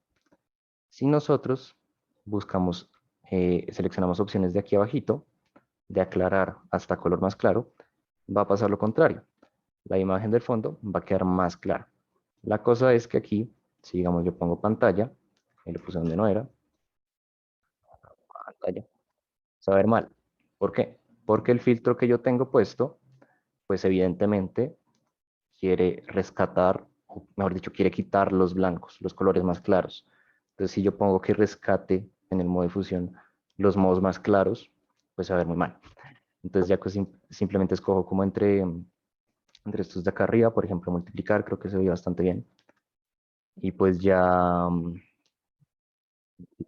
S1: Si nosotros buscamos, seleccionamos opciones de aquí abajito, de aclarar hasta color más claro, va a pasar lo contrario. La imagen del fondo va a quedar más clara. La cosa es que aquí, si digamos yo pongo pantalla, y lo puse donde no era, pantalla, se va a ver mal. ¿Por qué? Porque el filtro que yo tengo puesto, pues evidentemente quiere rescatar, o mejor dicho, quiere quitar los blancos, los colores más claros. Entonces, si yo pongo que rescate en el modo de fusión los modos más claros, pues se va a ver muy mal. Entonces, ya que simplemente escojo como entre estos de acá arriba, por ejemplo, multiplicar, creo que se ve bastante bien. Y pues ya,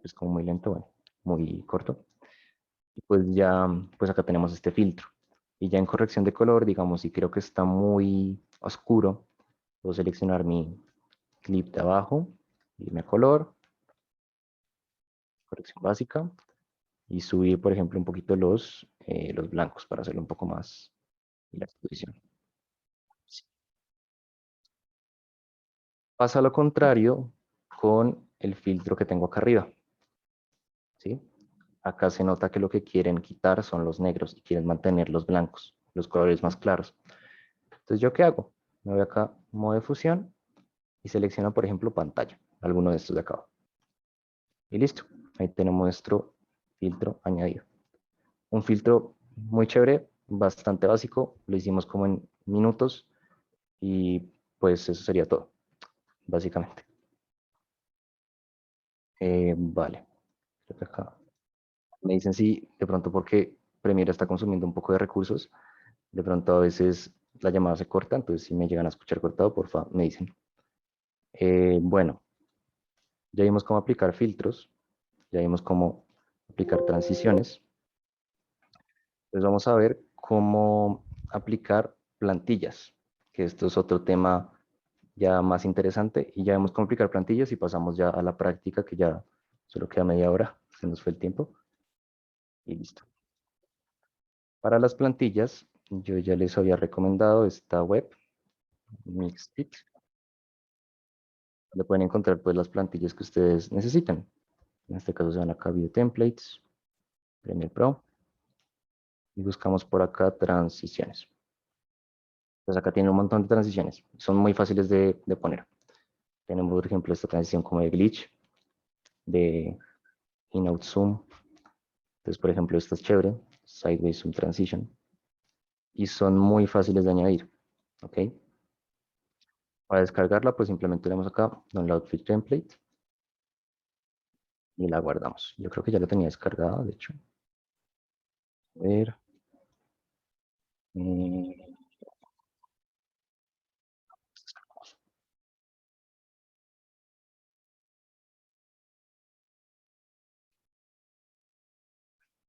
S1: pues como muy lento, bueno, muy corto. Y pues ya, pues acá tenemos este filtro. Y ya en corrección de color, digamos, si creo que está muy oscuro, puedo seleccionar mi clip de abajo, irme a color, corrección básica, y subir, por ejemplo, un poquito los blancos para hacerlo un poco más la exposición. Sí. Pasa lo contrario con el filtro que tengo acá arriba. ¿Sí? Acá se nota que lo que quieren quitar son los negros y quieren mantener los blancos, los colores más claros. Entonces, ¿yo qué hago? Me voy acá, modo de fusión, y selecciono, por ejemplo, pantalla, alguno de estos de acá. Y listo, ahí tenemos nuestro filtro añadido. Un filtro muy chévere, bastante básico, lo hicimos como en minutos y pues eso sería todo, básicamente. Vale, creo que acá me dicen si de pronto porque Premiere está consumiendo un poco de recursos, de pronto a veces la llamada se corta, entonces si me llegan a escuchar cortado, por favor, me dicen. Bueno, ya vimos cómo aplicar filtros, ya vimos cómo aplicar transiciones. Entonces vamos a ver cómo aplicar plantillas, que esto es otro tema ya más interesante. Y ya vemos cómo aplicar plantillas y pasamos ya a la práctica, que ya solo queda media hora, se nos fue el tiempo. Y listo. Para las plantillas, yo ya les había recomendado esta web, Mixtit, donde pueden encontrar pues las plantillas que ustedes necesitan. En este caso se van acá a Video Templates, Premiere Pro, y buscamos por acá transiciones. Pues acá tiene un montón de transiciones, son muy fáciles de poner. Tenemos, por ejemplo, esta transición como de glitch, de in-out zoom. Entonces, por ejemplo, esta es chévere, sideways zoom transition. Y son muy fáciles de añadir, ¿ok? Para descargarla, pues simplemente le damos acá, Download Free Template, y la guardamos. Yo creo que ya la tenía descargada, de hecho. A ver. eh,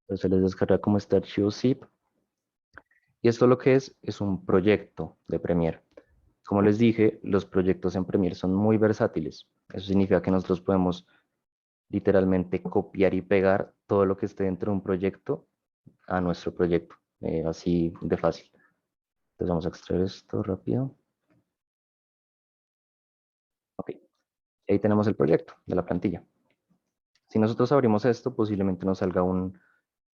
S1: Entonces se les descarga como este archivo zip. Y esto lo que es un proyecto de Premiere. Como les dije, los proyectos en Premiere son muy versátiles. Eso significa que nosotros podemos literalmente copiar y pegar todo lo que esté dentro de un proyecto a nuestro proyecto, así de fácil. Entonces vamos a extraer esto rápido. Ok, ahí tenemos el proyecto de la plantilla. Si nosotros abrimos esto, posiblemente nos salga un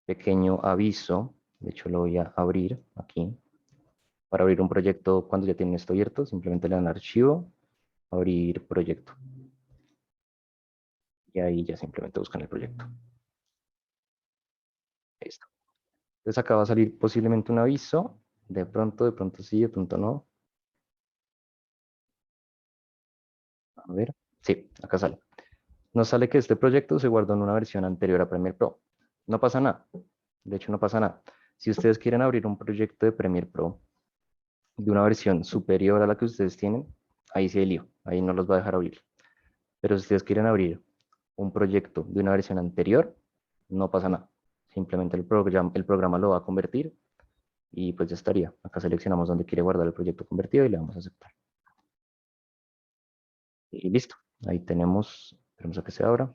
S1: pequeño aviso. De hecho, lo voy a abrir aquí. Para abrir un proyecto, cuando ya tienen esto abierto, simplemente le dan archivo, abrir proyecto. Y ahí ya simplemente buscan el proyecto. Listo. Entonces acá va a salir posiblemente un aviso. De pronto sí, de pronto no. A ver. Sí, acá sale. Nos sale que este proyecto se guardó en una versión anterior a Premiere Pro. No pasa nada. De hecho, no pasa nada. Si ustedes quieren abrir un proyecto de Premiere Pro de una versión superior a la que ustedes tienen, ahí sí hay lío. Ahí no los va a dejar abrir. Pero si ustedes quieren abrir un proyecto de una versión anterior, no pasa nada. Simplemente el programa lo va a convertir y pues ya estaría. Acá seleccionamos dónde quiere guardar el proyecto convertido y le damos a aceptar. Y listo. Ahí tenemos, esperemos a que se abra.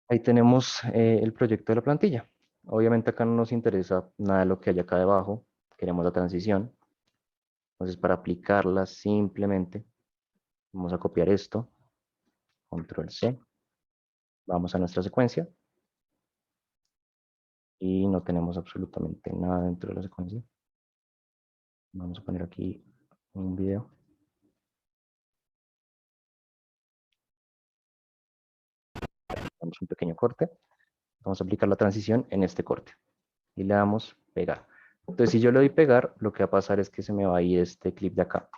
S1: Ahí tenemos el proyecto de la plantilla. Obviamente acá no nos interesa nada de lo que hay acá debajo. Queremos la transición. Entonces para aplicarla simplemente vamos a copiar esto. Control C. Vamos a nuestra secuencia. Y no tenemos absolutamente nada dentro de la secuencia. Vamos a poner aquí un video. Damos un pequeño corte. Vamos a aplicar la transición en este corte. Y le damos pegar. Entonces, si yo le doy pegar, lo que va a pasar es que se me va a ir este clip de acá.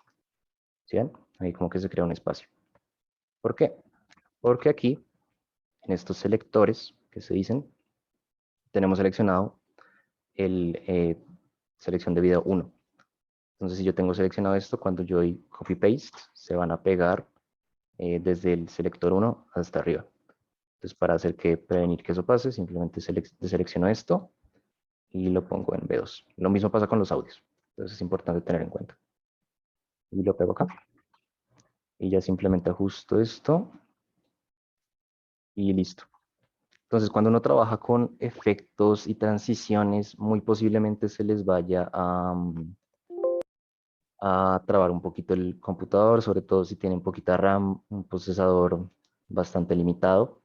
S1: ¿Sí ven? Ahí como que se crea un espacio. ¿Por qué? Porque aquí, en estos selectores que se dicen, tenemos seleccionado el selección de video 1. Entonces, si yo tengo seleccionado esto, cuando yo doy copy paste, se van a pegar desde el selector 1 hasta arriba. Entonces, para prevenir que eso pase, simplemente deselecciono esto y lo pongo en B2. Lo mismo pasa con los audios. Entonces, es importante tener en cuenta. Y lo pego acá. Y ya simplemente ajusto esto y listo. Entonces, cuando uno trabaja con efectos y transiciones, muy posiblemente se les vaya a trabar un poquito el computador, sobre todo si tienen poquita RAM, un procesador bastante limitado.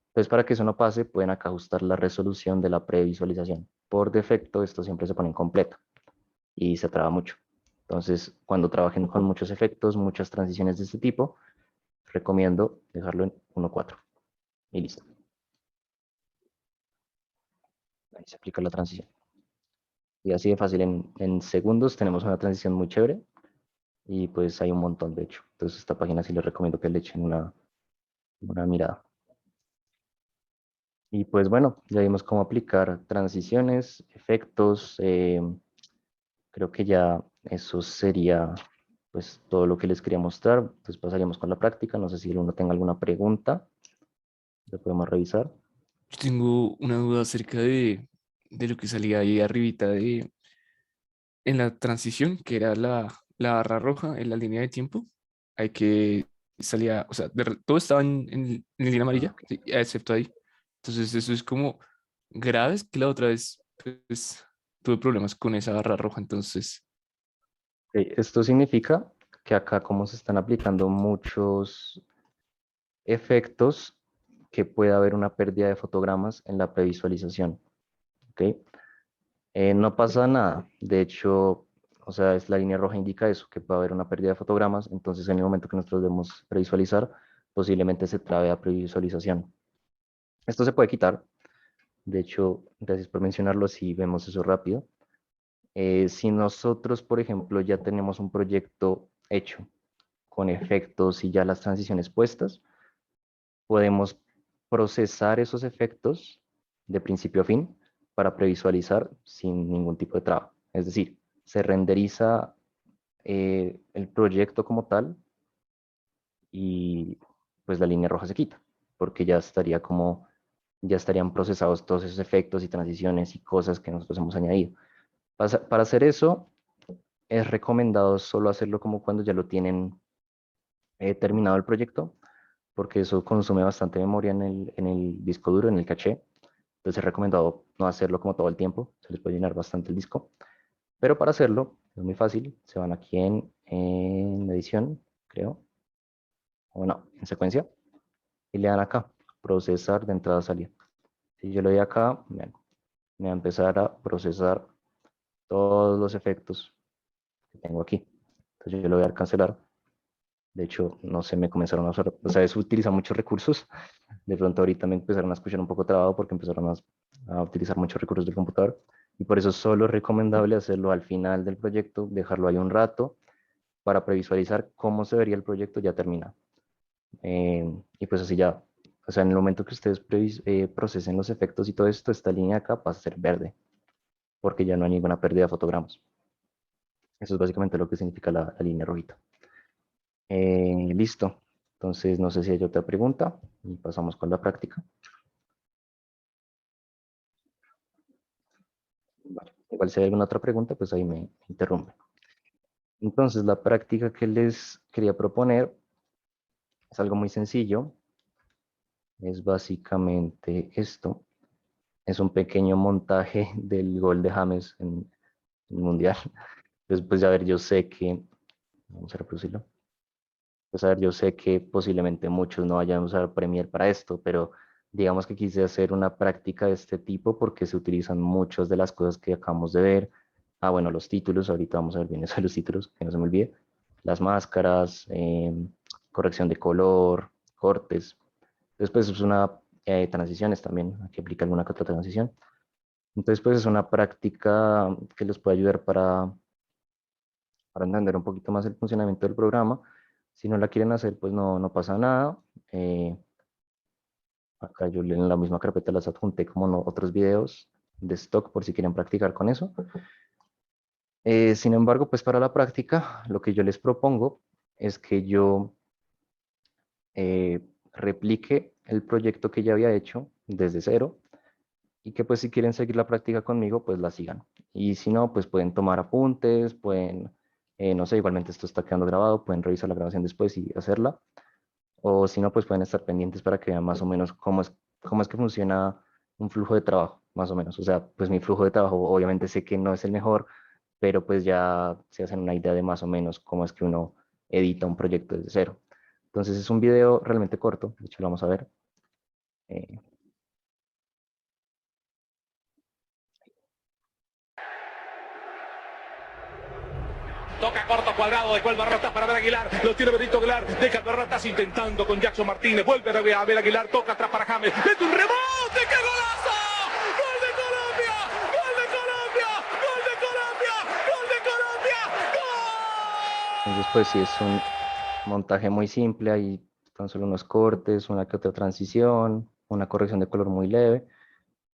S1: Entonces, para que eso no pase, pueden acá ajustar la resolución de la previsualización. Por defecto, esto siempre se pone en completo y se traba mucho. Entonces, cuando trabajen con muchos efectos, muchas transiciones de este tipo, recomiendo dejarlo en 1.4 y listo. Ahí se aplica la transición. Y así de fácil, en segundos tenemos una transición muy chévere y pues hay un montón de hecho. Entonces esta página sí les recomiendo que le echen una mirada. Y pues bueno, ya vimos cómo aplicar transiciones, efectos. Creo que ya eso sería pues todo lo que les quería mostrar. Entonces pasaríamos con la práctica. No sé si uno tenga alguna pregunta. Lo podemos revisar.
S2: Yo tengo una duda acerca de lo que salía ahí arribita en la transición, que era la barra roja en la línea de tiempo. Hay que salía, o sea, todo estaba en línea
S1: Ah,
S2: amarilla,
S1: ok.
S2: sí, excepto ahí. Entonces eso es como grave, es que la otra vez pues, tuve problemas con esa barra roja, entonces
S1: Esto significa que acá como se están aplicando muchos efectos, que puede haber una pérdida de fotogramas en la previsualización. ¿Ok? No pasa nada. De hecho, o sea, la línea roja indica eso, que puede haber una pérdida de fotogramas, entonces en el momento que nosotros debemos previsualizar, posiblemente se trabe a previsualización. Esto se puede quitar, de hecho, gracias por mencionarlo, así vemos eso rápido. Si nosotros, por ejemplo, ya tenemos un proyecto hecho con efectos y ya las transiciones puestas, podemos procesar esos efectos de principio a fin para previsualizar sin ningún tipo de traba. Es decir, se renderiza el proyecto como tal y pues la línea roja se quita, porque ya estaría como, ya estarían procesados todos esos efectos y transiciones y cosas que nosotros hemos añadido. Para hacer eso, es recomendado solo hacerlo como cuando ya lo tienen terminado el proyecto, porque eso consume bastante memoria en el disco duro, en el caché. Entonces es recomendado no hacerlo como todo el tiempo, se les puede llenar bastante el disco. Pero para hacerlo, es muy fácil, se van aquí en edición, creo, o no, en secuencia, y le dan acá, procesar de entrada a salida. Si yo le doy acá, me va a empezar a procesar todos los efectos que tengo aquí. Entonces yo le voy a dar cancelar. De hecho, no sé, me comenzaron a usar, o sea, eso utiliza muchos recursos. De pronto ahorita me empezaron a escuchar un poco trabado porque empezaron a utilizar muchos recursos del computador. Y por eso solo es recomendable hacerlo al final del proyecto, dejarlo ahí un rato para previsualizar cómo se vería el proyecto ya terminado. Y pues así ya, o sea, en el momento que ustedes procesen los efectos y todo esto, esta línea acá pasa a ser verde, porque ya no hay ninguna pérdida de fotogramas. Eso es básicamente lo que significa la línea rojita. Listo. Entonces, no sé si hay otra pregunta y pasamos con la práctica. Vale. Igual si hay alguna otra pregunta, pues ahí me interrumpe. Entonces, la práctica que les quería proponer es algo muy sencillo. Es básicamente esto. Es un pequeño montaje del gol de James en el Mundial. Entonces, pues a ver, yo sé que, vamos a reproducirlo. Pues a ver, yo sé que posiblemente muchos no vayan a usar Premiere para esto, pero digamos que quise hacer una práctica de este tipo porque se utilizan muchas de las cosas que acabamos de ver. Ah, bueno, los títulos, ahorita vamos a ver bien eso de los títulos, que no se me olvide. Las máscaras, corrección de color, cortes. Después es una transiciones también, aquí aplica alguna que otra transición. Entonces, pues es una práctica que les puede ayudar para entender un poquito más el funcionamiento del programa. Si no la quieren hacer, pues no pasa nada. Eh, Acá yo en la misma carpeta las adjunté como otros videos de stock por si quieren practicar con eso. Sin embargo, pues para la práctica, lo que yo les propongo es que yo replique el proyecto que ya había hecho desde cero y que pues si quieren seguir la práctica conmigo, pues la sigan. Y si no, pues pueden tomar apuntes, pueden, no sé, igualmente esto está quedando grabado, pueden revisar la grabación después y hacerla. O si no, pues pueden estar pendientes para que vean más o menos cómo es que funciona un flujo de trabajo, más o menos. O sea, pues mi flujo de trabajo obviamente sé que no es el mejor, pero pues ya se hacen una idea de más o menos cómo es que uno edita un proyecto desde cero. Entonces es un video realmente corto, de hecho lo vamos a ver. Eh,
S3: Toca corto cuadrado, después Barrotas para ver Aguilar. Lo tiene Benito Aguilar. Deja Barrotas intentando con Jackson Martínez. Vuelve a ver Aguilar. Toca atrás para James. Mete un rebote. ¡Qué golazo! ¡Gol de Colombia! ¡Gol de Colombia! ¡Gol de Colombia! ¡Gol de Colombia!
S1: entonces pues sí es un montaje muy simple, hay tan solo unos cortes, una que otra transición, una corrección de color muy leve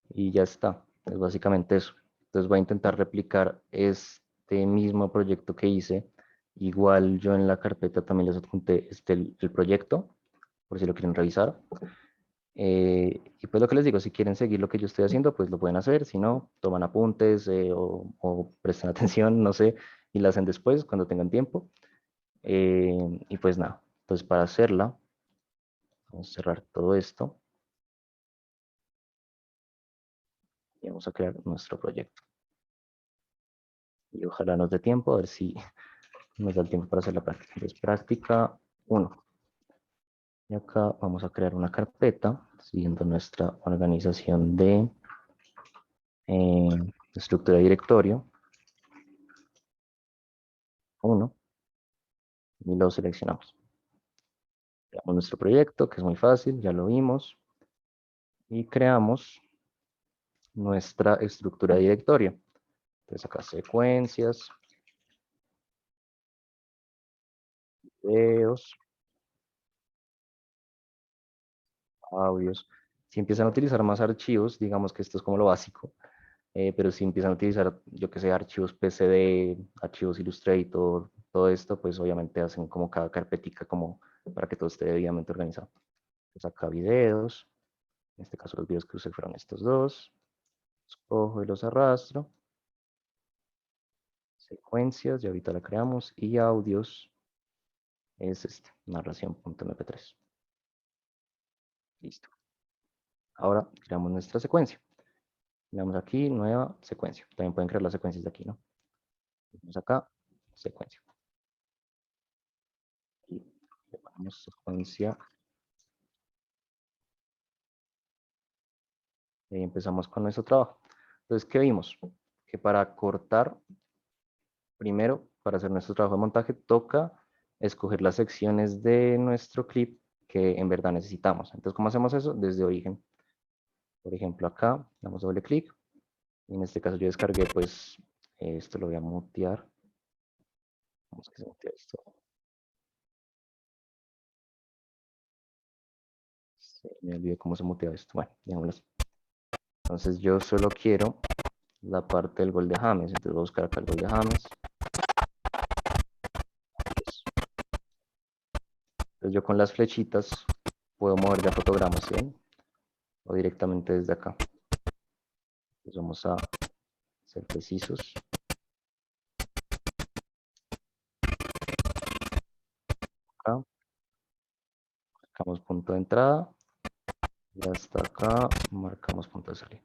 S1: y ya está. Es básicamente eso. Entonces voy a intentar replicar este mismo proyecto que hice. Igual yo en la carpeta también les adjunté el proyecto, por si lo quieren revisar. Y pues lo que les digo, si quieren seguir lo que yo estoy haciendo, pues lo pueden hacer. Si no, toman apuntes o prestan atención, no sé, y la hacen después cuando tengan tiempo. Y pues nada, entonces para hacerla, vamos a cerrar todo esto y vamos a crear nuestro proyecto. Y ojalá nos dé tiempo, a ver si nos da el tiempo para hacer la práctica. Entonces, práctica 1. Y acá vamos a crear una carpeta siguiendo nuestra organización de estructura de directorio. 1 y lo seleccionamos. Creamos nuestro proyecto, que es muy fácil, ya lo vimos, y creamos nuestra estructura de directorio. Entonces acá secuencias, videos, audios. Si empiezan a utilizar más archivos, digamos que esto es como lo básico, pero si empiezan a utilizar, yo que sé, archivos PCD, archivos Illustrator, todo esto, pues obviamente hacen como cada carpetica como para que todo esté debidamente organizado. Entonces acá videos, en este caso los videos que usé fueron estos dos, los cojo y los arrastro. Secuencias, ya ahorita la creamos, y audios es este, narración.mp3. Listo. Ahora creamos nuestra secuencia. Le damos aquí, nueva secuencia. También pueden crear las secuencias de aquí, ¿no? Vamos acá, secuencia. Y le ponemos secuencia. Y empezamos con nuestro trabajo. Entonces, ¿qué vimos? Que para cortar, primero, para hacer nuestro trabajo de montaje, toca escoger las secciones de nuestro clip que en verdad necesitamos. Entonces, ¿cómo hacemos eso? Desde origen. Por ejemplo, acá, damos doble clic. Y en este caso yo descargué, pues, esto lo voy a mutear. Vamos a que se mutee esto. Me olvidé cómo se mutea esto. Bueno, digámoslo así. Entonces yo solo quiero la parte del gol de James. Entonces voy a buscar acá el gol de James. Entonces yo con las flechitas puedo mover ya fotogramas, ¿sí? O directamente desde acá. Entonces vamos a ser precisos. Acá. Marcamos punto de entrada. Y hasta acá marcamos punto de salida.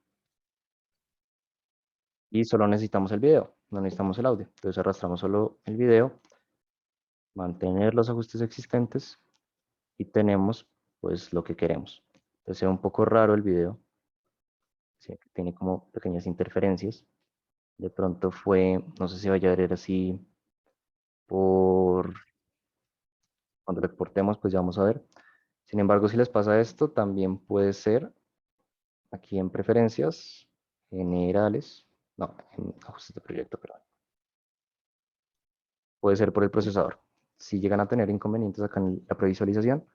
S1: Y solo necesitamos el video, no necesitamos el audio. Entonces arrastramos solo el video, mantener los ajustes existentes y tenemos pues lo que queremos. Entonces se ve un poco raro el video, ¿sí? Tiene como pequeñas interferencias. De pronto fue, no sé si vaya a ver así por cuando lo exportemos, pues ya vamos a ver. Sin embargo, si les pasa esto, también puede ser aquí en preferencias, generales, no, en ajustes de proyecto, perdón. Puede ser por el procesador. Si llegan a tener inconvenientes acá en la previsualización,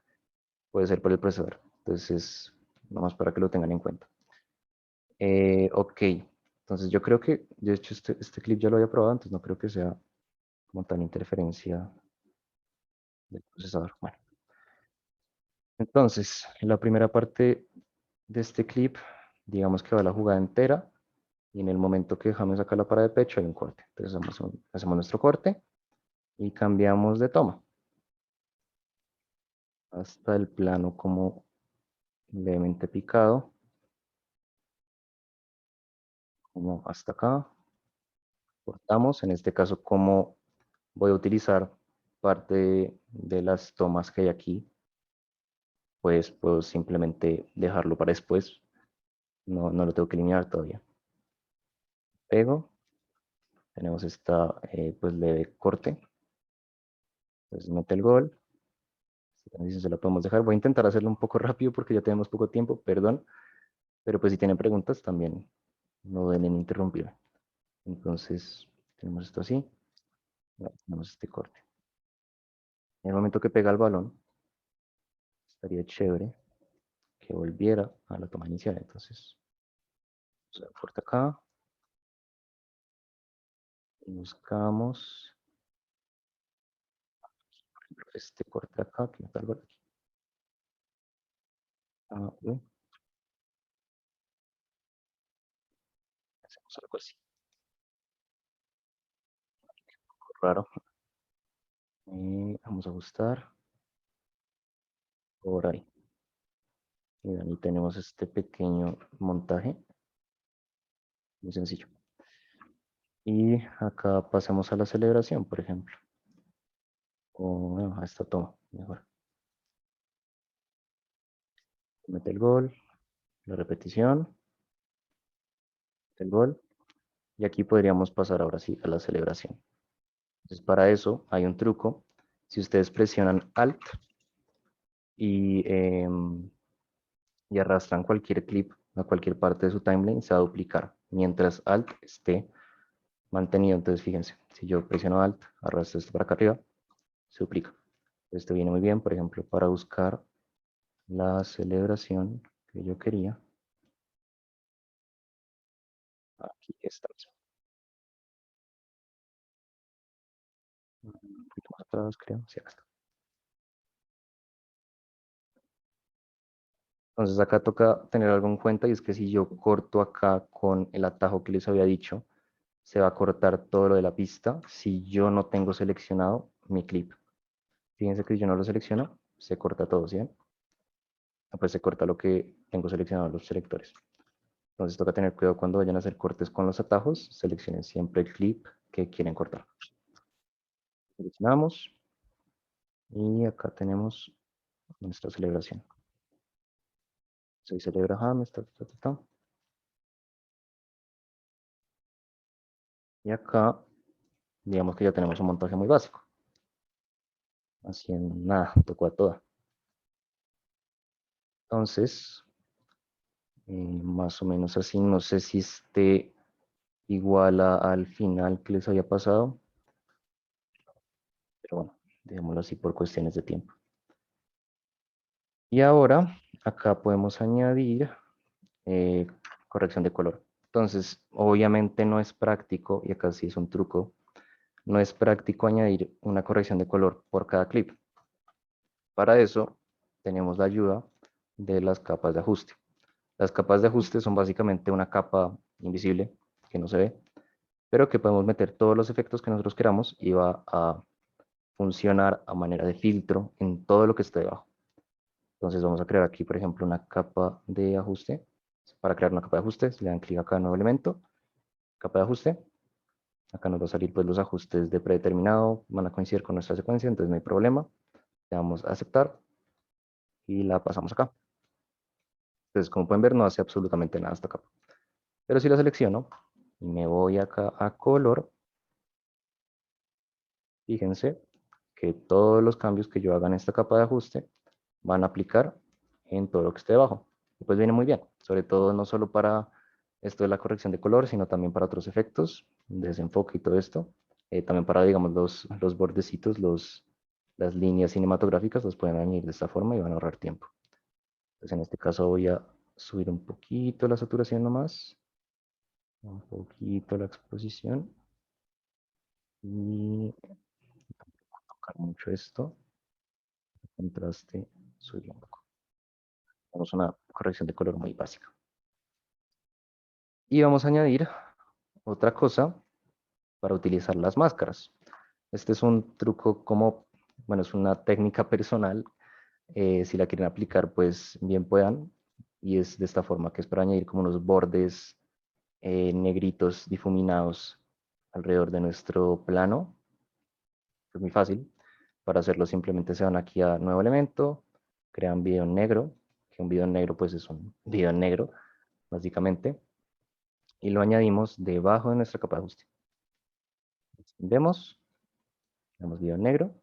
S1: puede ser por el procesador. Entonces, nomás para que lo tengan en cuenta. Ok, entonces yo creo que, de hecho, este clip ya lo había probado, entonces no creo que sea como tan interferencia del procesador. Bueno, entonces, en la primera parte de este clip, digamos que va la jugada entera, y en el momento que dejamos acá la parada de pecho hay un corte. Entonces hacemos nuestro corte y cambiamos de toma hasta el plano como levemente picado, como hasta acá. Cortamos, en este caso como voy a utilizar parte de las tomas que hay aquí, pues puedo simplemente dejarlo para después, no lo tengo que eliminar todavía. Pego, tenemos esta pues leve corte, entonces mete el gol, si se la podemos dejar, voy a intentar hacerlo un poco rápido porque ya tenemos poco tiempo, perdón, pero pues si tienen preguntas también no deben interrumpir. Entonces tenemos esto así, tenemos este corte. En el momento que pega el balón, estaría chévere que volviera a la toma inicial. Entonces, vamos a dar fuerte acá. Y buscamos este corte acá, que me está el gol aquí. Hacemos algo así. Un poco raro. Y vamos a ajustar por ahí. Y ahí tenemos este pequeño montaje. Muy sencillo. Y acá pasamos a la celebración, por ejemplo. O bueno, a esta toma, mejor. Mete el gol, la repetición, el gol. Y aquí podríamos pasar ahora sí a la celebración. Entonces, para eso hay un truco. Si ustedes presionan Alt y arrastran cualquier clip a cualquier parte de su timeline, se va a duplicar, mientras Alt esté mantenido. Entonces, fíjense, si yo presiono Alt, arrastro esto para acá arriba, se duplica. Esto viene muy bien, por ejemplo, para buscar la celebración que yo quería. Aquí está. Un poquito más atrás, creo. Sí, acá está. Entonces acá toca tener algo en cuenta y es que si yo corto acá con el atajo que les había dicho, se va a cortar todo lo de la pista si yo no tengo seleccionado mi clip. Fíjense que si yo no lo selecciono, se corta todo, ¿sí? Pues se corta lo que tengo seleccionado los selectores. Entonces toca tener cuidado cuando vayan a hacer cortes con los atajos, seleccionen siempre el clip que quieren cortar. Seleccionamos y acá tenemos nuestra celebración. Se celebra James, y acá, digamos que ya tenemos un montaje muy básico. Así en nada, tocó a toda. Entonces, más o menos así, no sé si esté igual al final que les había pasado, pero bueno, dejémoslo así por cuestiones de tiempo. Y ahora, acá podemos añadir corrección de color. Entonces, obviamente no es práctico, y acá sí es un truco, no es práctico añadir una corrección de color por cada clip. Para eso, tenemos la ayuda de las capas de ajuste. Las capas de ajuste son básicamente una capa invisible que no se ve, pero que podemos meter todos los efectos que nosotros queramos y va a funcionar a manera de filtro en todo lo que esté debajo. Entonces vamos a crear aquí, por ejemplo, una capa de ajuste. Para crear una capa de ajustes, le dan clic acá en nuevo elemento, capa de ajuste. Acá nos va a salir pues los ajustes de predeterminado, van a coincidir con nuestra secuencia, entonces no hay problema. Le damos a aceptar y la pasamos acá. Entonces, como pueden ver, no hace absolutamente nada esta capa. Pero si la selecciono y me voy acá a color, fíjense que todos los cambios que yo haga en esta capa de ajuste van a aplicar en todo lo que esté debajo. Y pues viene muy bien, sobre todo no solo para esto de la corrección de color, sino también para otros efectos, desenfoque y todo esto. También para, digamos, los bordecitos, las líneas cinematográficas, los pueden añadir de esta forma y van a ahorrar tiempo. Entonces en este caso voy a subir un poquito la saturación nomás, un poquito la exposición y tocar mucho esto, el contraste, subir un poco. Vamos a una corrección de color muy básica. Y vamos a añadir otra cosa para utilizar las máscaras. Este es un truco como, bueno, es una técnica personal. Si la quieren aplicar, pues bien puedan. Y es de esta forma, que es para añadir como unos bordes negritos difuminados alrededor de nuestro plano. Es muy fácil. Para hacerlo simplemente se van aquí a nuevo elemento, crean video en negro, que un video en negro pues es un video en negro, básicamente. Y lo añadimos debajo de nuestra capa de ajuste. Vemos video negro.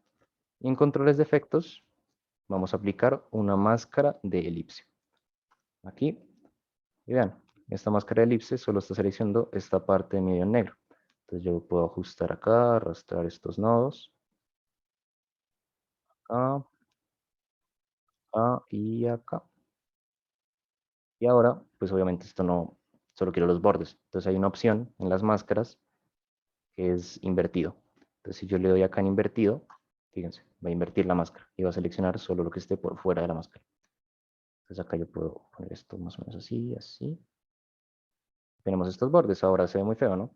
S1: Y en controles de efectos vamos a aplicar una máscara de elipse. Aquí, y vean, esta máscara de elipse solo está seleccionando esta parte de mi video negro. Entonces yo puedo ajustar acá, arrastrar estos nodos. Acá, acá y acá. Y ahora, pues obviamente esto no, solo quiero los bordes. Entonces hay una opción en las máscaras que es invertido. Entonces si yo le doy acá en invertido, fíjense, va a invertir la máscara y va a seleccionar solo lo que esté por fuera de la máscara. Entonces acá yo puedo poner esto más o menos así, así. Tenemos estos bordes, ahora se ve muy feo, ¿no?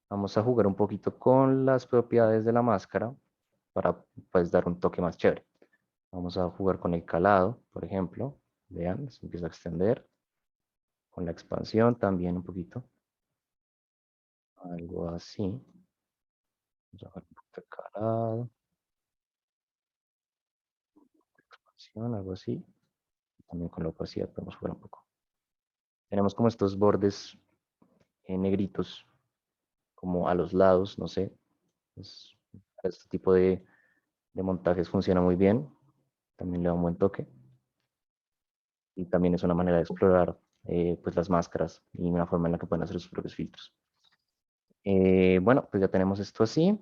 S1: Vamos a jugar un poquito con las propiedades de la máscara para pues dar un toque más chévere. Vamos a jugar con el calado, por ejemplo. Vean, se empieza a extender. Con la expansión también un poquito. Algo así. Vamos a jugar un poquito de calado. Expansión, algo así. También con la opacidad podemos jugar un poco. Tenemos como estos bordes negritos, como a los lados, no sé. Es Para este tipo de montajes funciona muy bien. También le da un buen toque. Y también es una manera de explorar pues las máscaras y una forma en la que pueden hacer sus propios filtros. Bueno, pues ya tenemos esto así.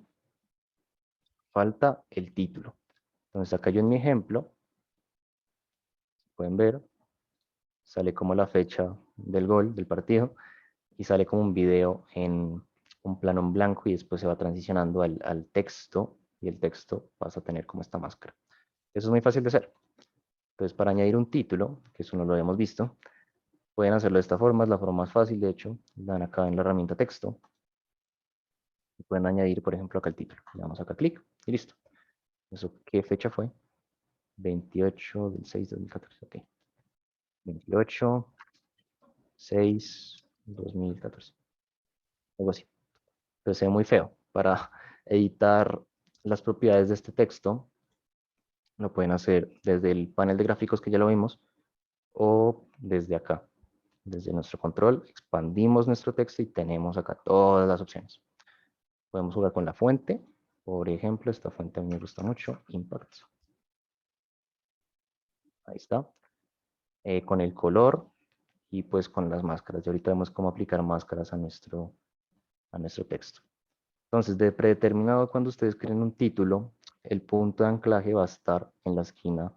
S1: Falta el título. Entonces acá yo en mi ejemplo, pueden ver, sale como la fecha del gol del partido y sale como un video en un plano en blanco y después se va transicionando al texto y el texto pasa a tener como esta máscara. Eso es muy fácil de hacer. Entonces para añadir un título, que eso no lo habíamos visto, pueden hacerlo de esta forma, es la forma más fácil de hecho, dan acá en la herramienta texto. Y pueden añadir por ejemplo acá el título. Le damos acá clic y listo. ¿Eso qué fecha fue? 28 del 6 de 2014, ok. 28, 6, 2014. Algo así. Entonces se ve muy feo. Para editar las propiedades de este texto, lo pueden hacer desde el panel de gráficos que ya lo vimos o desde acá. Desde nuestro control, expandimos nuestro texto y tenemos acá todas las opciones. Podemos jugar con la fuente. Por ejemplo, esta fuente a mí me gusta mucho, Impact. Ahí está. Con el color y pues con las máscaras. Y ahorita vemos cómo aplicar máscaras a nuestro texto. Entonces, de predeterminado, cuando ustedes creen un título, el punto de anclaje va a estar en la esquina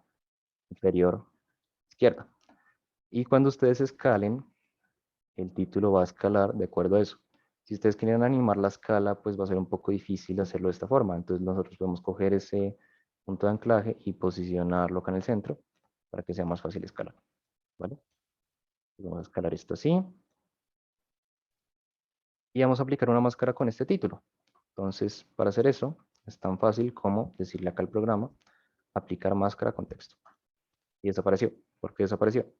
S1: inferior izquierda. Y cuando ustedes escalen, el título va a escalar de acuerdo a eso. Si ustedes quieren animar la escala, pues va a ser un poco difícil hacerlo de esta forma. Entonces nosotros podemos coger ese punto de anclaje y posicionarlo acá en el centro para que sea más fácil escalar. ¿Vale? Vamos a escalar esto así. Y vamos a aplicar una máscara con este título. Entonces, para hacer eso, es tan fácil como decirle acá al programa, aplicar máscara con texto. Y desapareció. ¿Por qué desapareció?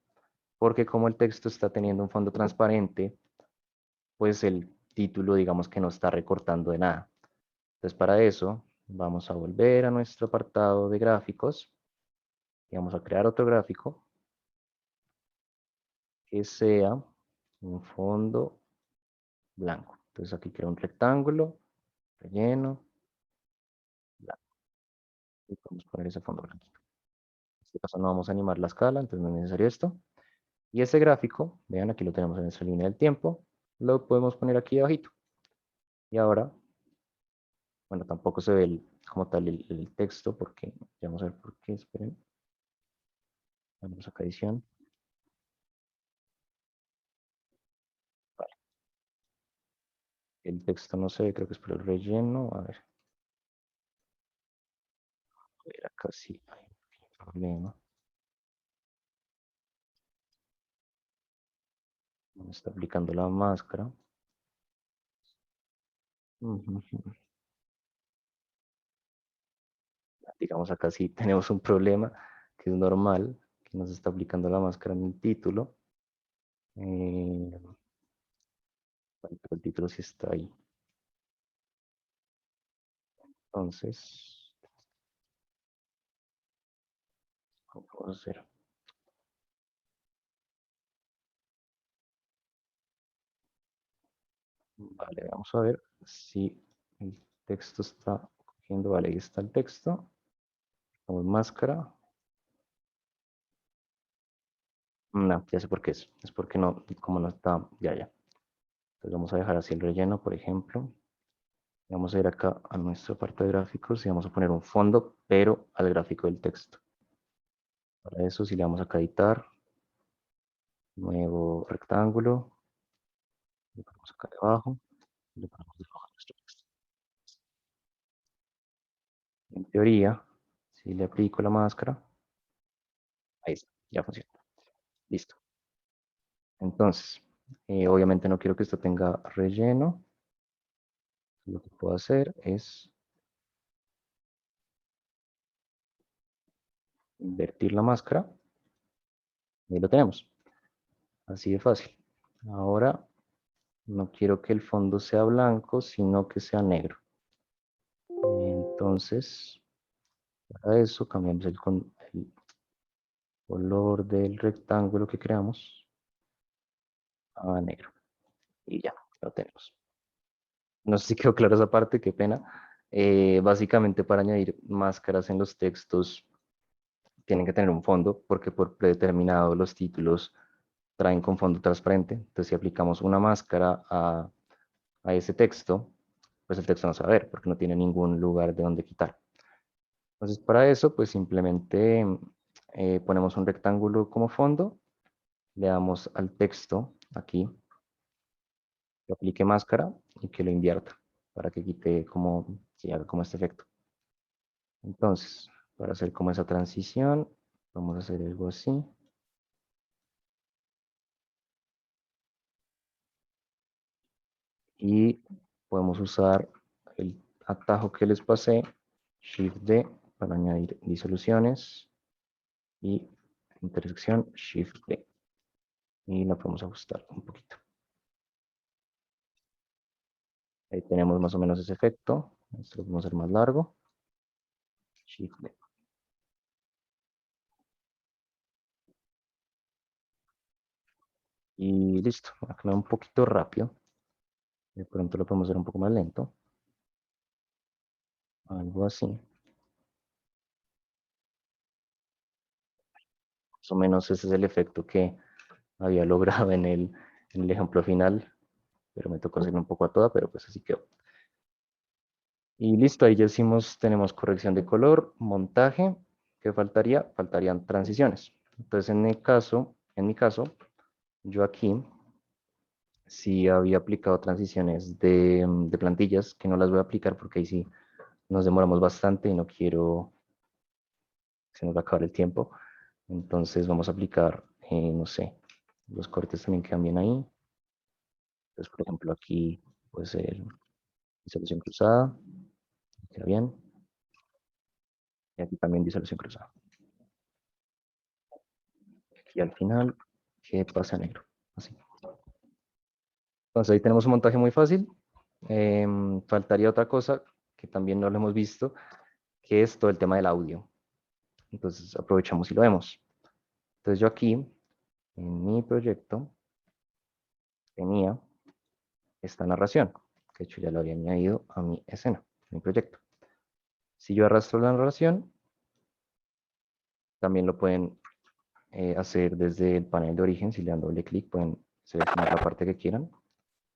S1: Porque como el texto está teniendo un fondo transparente, pues el título digamos que no está recortando de nada. Entonces para eso vamos a volver a nuestro apartado de gráficos y vamos a crear otro gráfico que sea un fondo blanco. Entonces aquí creo un rectángulo, relleno, blanco. Y podemos poner ese fondo blanquito. En este caso no vamos a animar la escala, entonces no es necesario esto. Y ese gráfico, vean aquí lo tenemos en nuestra línea del tiempo, lo podemos poner aquí abajito. Y ahora, bueno, tampoco se ve como tal el texto, porque ya vamos a ver por qué, esperen. Vamos acá a edición. Vale. El texto no se ve, creo que es por el relleno. A ver, acá sí hay un problema. No está aplicando la máscara. Digamos acá sí tenemos un problema que es normal, que nos está aplicando la máscara en el título. Pero el título sí está ahí. Entonces, ¿cómo puedo hacer? Vale, vamos a ver si el texto está cogiendo. Vale, ahí está el texto. Como máscara. No, ya sé por qué es. Es porque no, como no está, ya. Entonces vamos a dejar así el relleno, por ejemplo. Vamos a ir acá a nuestra parte de gráficos y vamos a poner un fondo, pero al gráfico del texto. Para eso, si le damos acá a editar, nuevo rectángulo, le ponemos acá debajo, y le ponemos debajo nuestro texto. En teoría, si le aplico la máscara, ahí está, ya funciona. Listo. Entonces, obviamente no quiero que esto tenga relleno. Lo que puedo hacer es invertir la máscara. Y ahí lo tenemos. Así de fácil. Ahora no quiero que el fondo sea blanco, sino que sea negro. Entonces, para eso cambiamos el color del rectángulo que creamos a negro. Y ya, lo tenemos. No sé si quedó claro esa parte, qué pena. Básicamente para añadir máscaras en los textos tienen que tener un fondo porque por predeterminado los títulos traen con fondo transparente. Entonces si aplicamos una máscara a ese texto, pues el texto no se va a ver porque no tiene ningún lugar de donde quitar. Entonces para eso pues simplemente ponemos un rectángulo como fondo, le damos al texto aquí, que aplique máscara y que lo invierta para que quite como, si haga como este efecto. Entonces, para hacer como esa transición, vamos a hacer algo así. Y podemos usar el atajo que les pasé, Shift D, para añadir disoluciones y intersección Shift D. Y lo podemos ajustar un poquito. Ahí tenemos más o menos ese efecto. Esto lo podemos hacer más largo. Shift D. Y listo. Acá me va un poquito rápido. De pronto lo podemos hacer un poco más lento. Algo así. Más o menos ese es el efecto que había logrado en el ejemplo final. Pero me tocó hacerlo un poco a toda, pero pues así quedó. Y listo, ahí ya hicimos, tenemos corrección de color, montaje. ¿Qué faltaría? Faltarían transiciones. Entonces en mi caso, yo aquí sí había aplicado transiciones de plantillas, que no las voy a aplicar porque ahí sí nos demoramos bastante y no quiero que se nos va a acabar el tiempo. Entonces vamos a aplicar, no sé, los cortes también quedan bien ahí. Entonces, por ejemplo, aquí puede ser disolución cruzada, queda bien. Y aquí también disolución cruzada. Y al final, que pasa a negro. Así. Entonces ahí tenemos un montaje muy fácil. Faltaría otra cosa que también no lo hemos visto, que es todo el tema del audio. Entonces aprovechamos y lo vemos. Entonces yo aquí, en mi proyecto, tenía esta narración, que de hecho ya lo había añadido a mi escena, a mi proyecto. Si yo arrastro la narración, también lo pueden hacer desde el panel de origen. Si le dan doble clic, pueden seleccionar la parte que quieran.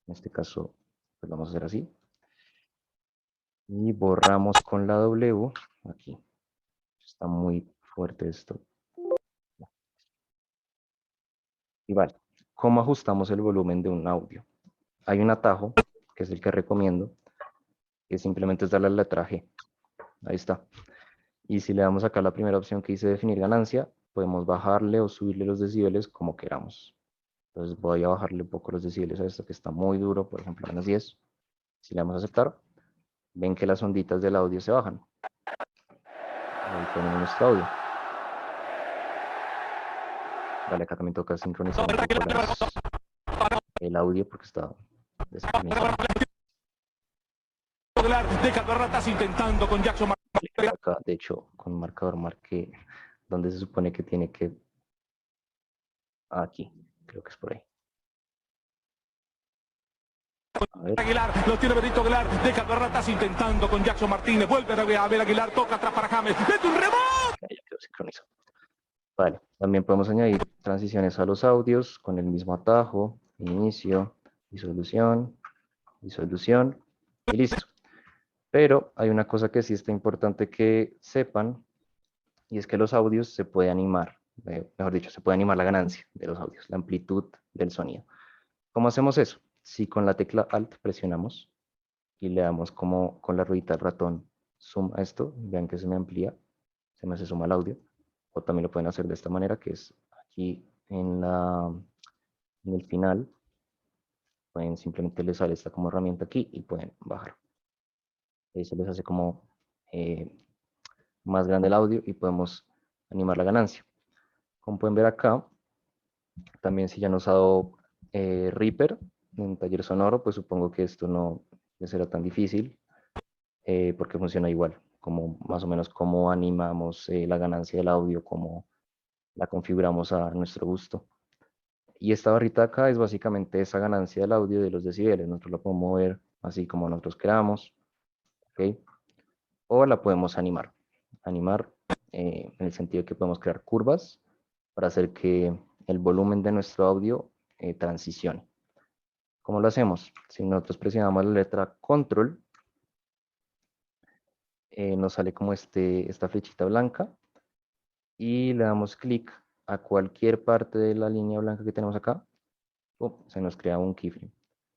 S1: En este caso, pues vamos a hacer así. Y borramos con la W aquí. Está muy fuerte esto. Y vale, ¿cómo ajustamos el volumen de un audio? Hay un atajo, que es el que recomiendo, que simplemente es darle a la letra G. Ahí está. Y si le damos acá la primera opción que dice definir ganancia, podemos bajarle o subirle los decibeles como queramos. Entonces voy a bajarle un poco los decibeles a esto que está muy duro, por ejemplo, a unas 10. Si le damos a aceptar, ven que las onditas del audio se bajan. Ahí tenemos nuestro audio. Vale, acá también toca sincronizar un poco el audio porque está desincronizado.
S3: Deja Berratas intentando con Jackson Martínez.
S1: Acá, de hecho, con marcador marqué donde se supone que tiene que... Aquí, creo que es por ahí. A ver.
S3: Aguilar, lo tiene Benito Aguilar, deja Berratas intentando con Jackson Martínez, vuelve a ver Aguilar, toca atrás para James, mete un rebote.
S1: Ya quedó sincronizado. Vale, también podemos añadir transiciones a los audios con el mismo atajo, inicio, disolución, disolución y listo. Pero hay una cosa que sí está importante que sepan y es que los audios se puede animar, mejor dicho, se puede animar la ganancia de los audios, la amplitud del sonido. ¿Cómo hacemos eso? Si con la tecla Alt presionamos y le damos como con la ruedita del ratón zoom a esto, vean que se me amplía, se me hace zoom al audio. O también lo pueden hacer de esta manera, que es aquí en el final. Pueden simplemente les sale esta como herramienta aquí y pueden bajar. Ahí se les hace como más grande el audio y podemos animar la ganancia. Como pueden ver acá, también si ya han usado Reaper en taller sonoro, pues supongo que esto no será tan difícil porque funciona igual, como más o menos cómo animamos la ganancia del audio, cómo la configuramos a nuestro gusto. Y esta barrita acá es básicamente esa ganancia del audio de los decibeles. Nosotros lo podemos mover así como nosotros queramos. ¿Okay? o la podemos animar. Animar en el sentido de que podemos crear curvas para hacer que el volumen de nuestro audio transicione. ¿Cómo lo hacemos? Si nosotros presionamos la letra Control, nos sale como esta flechita blanca y le damos clic a cualquier parte de la línea blanca que tenemos acá. Se nos crea un keyframe.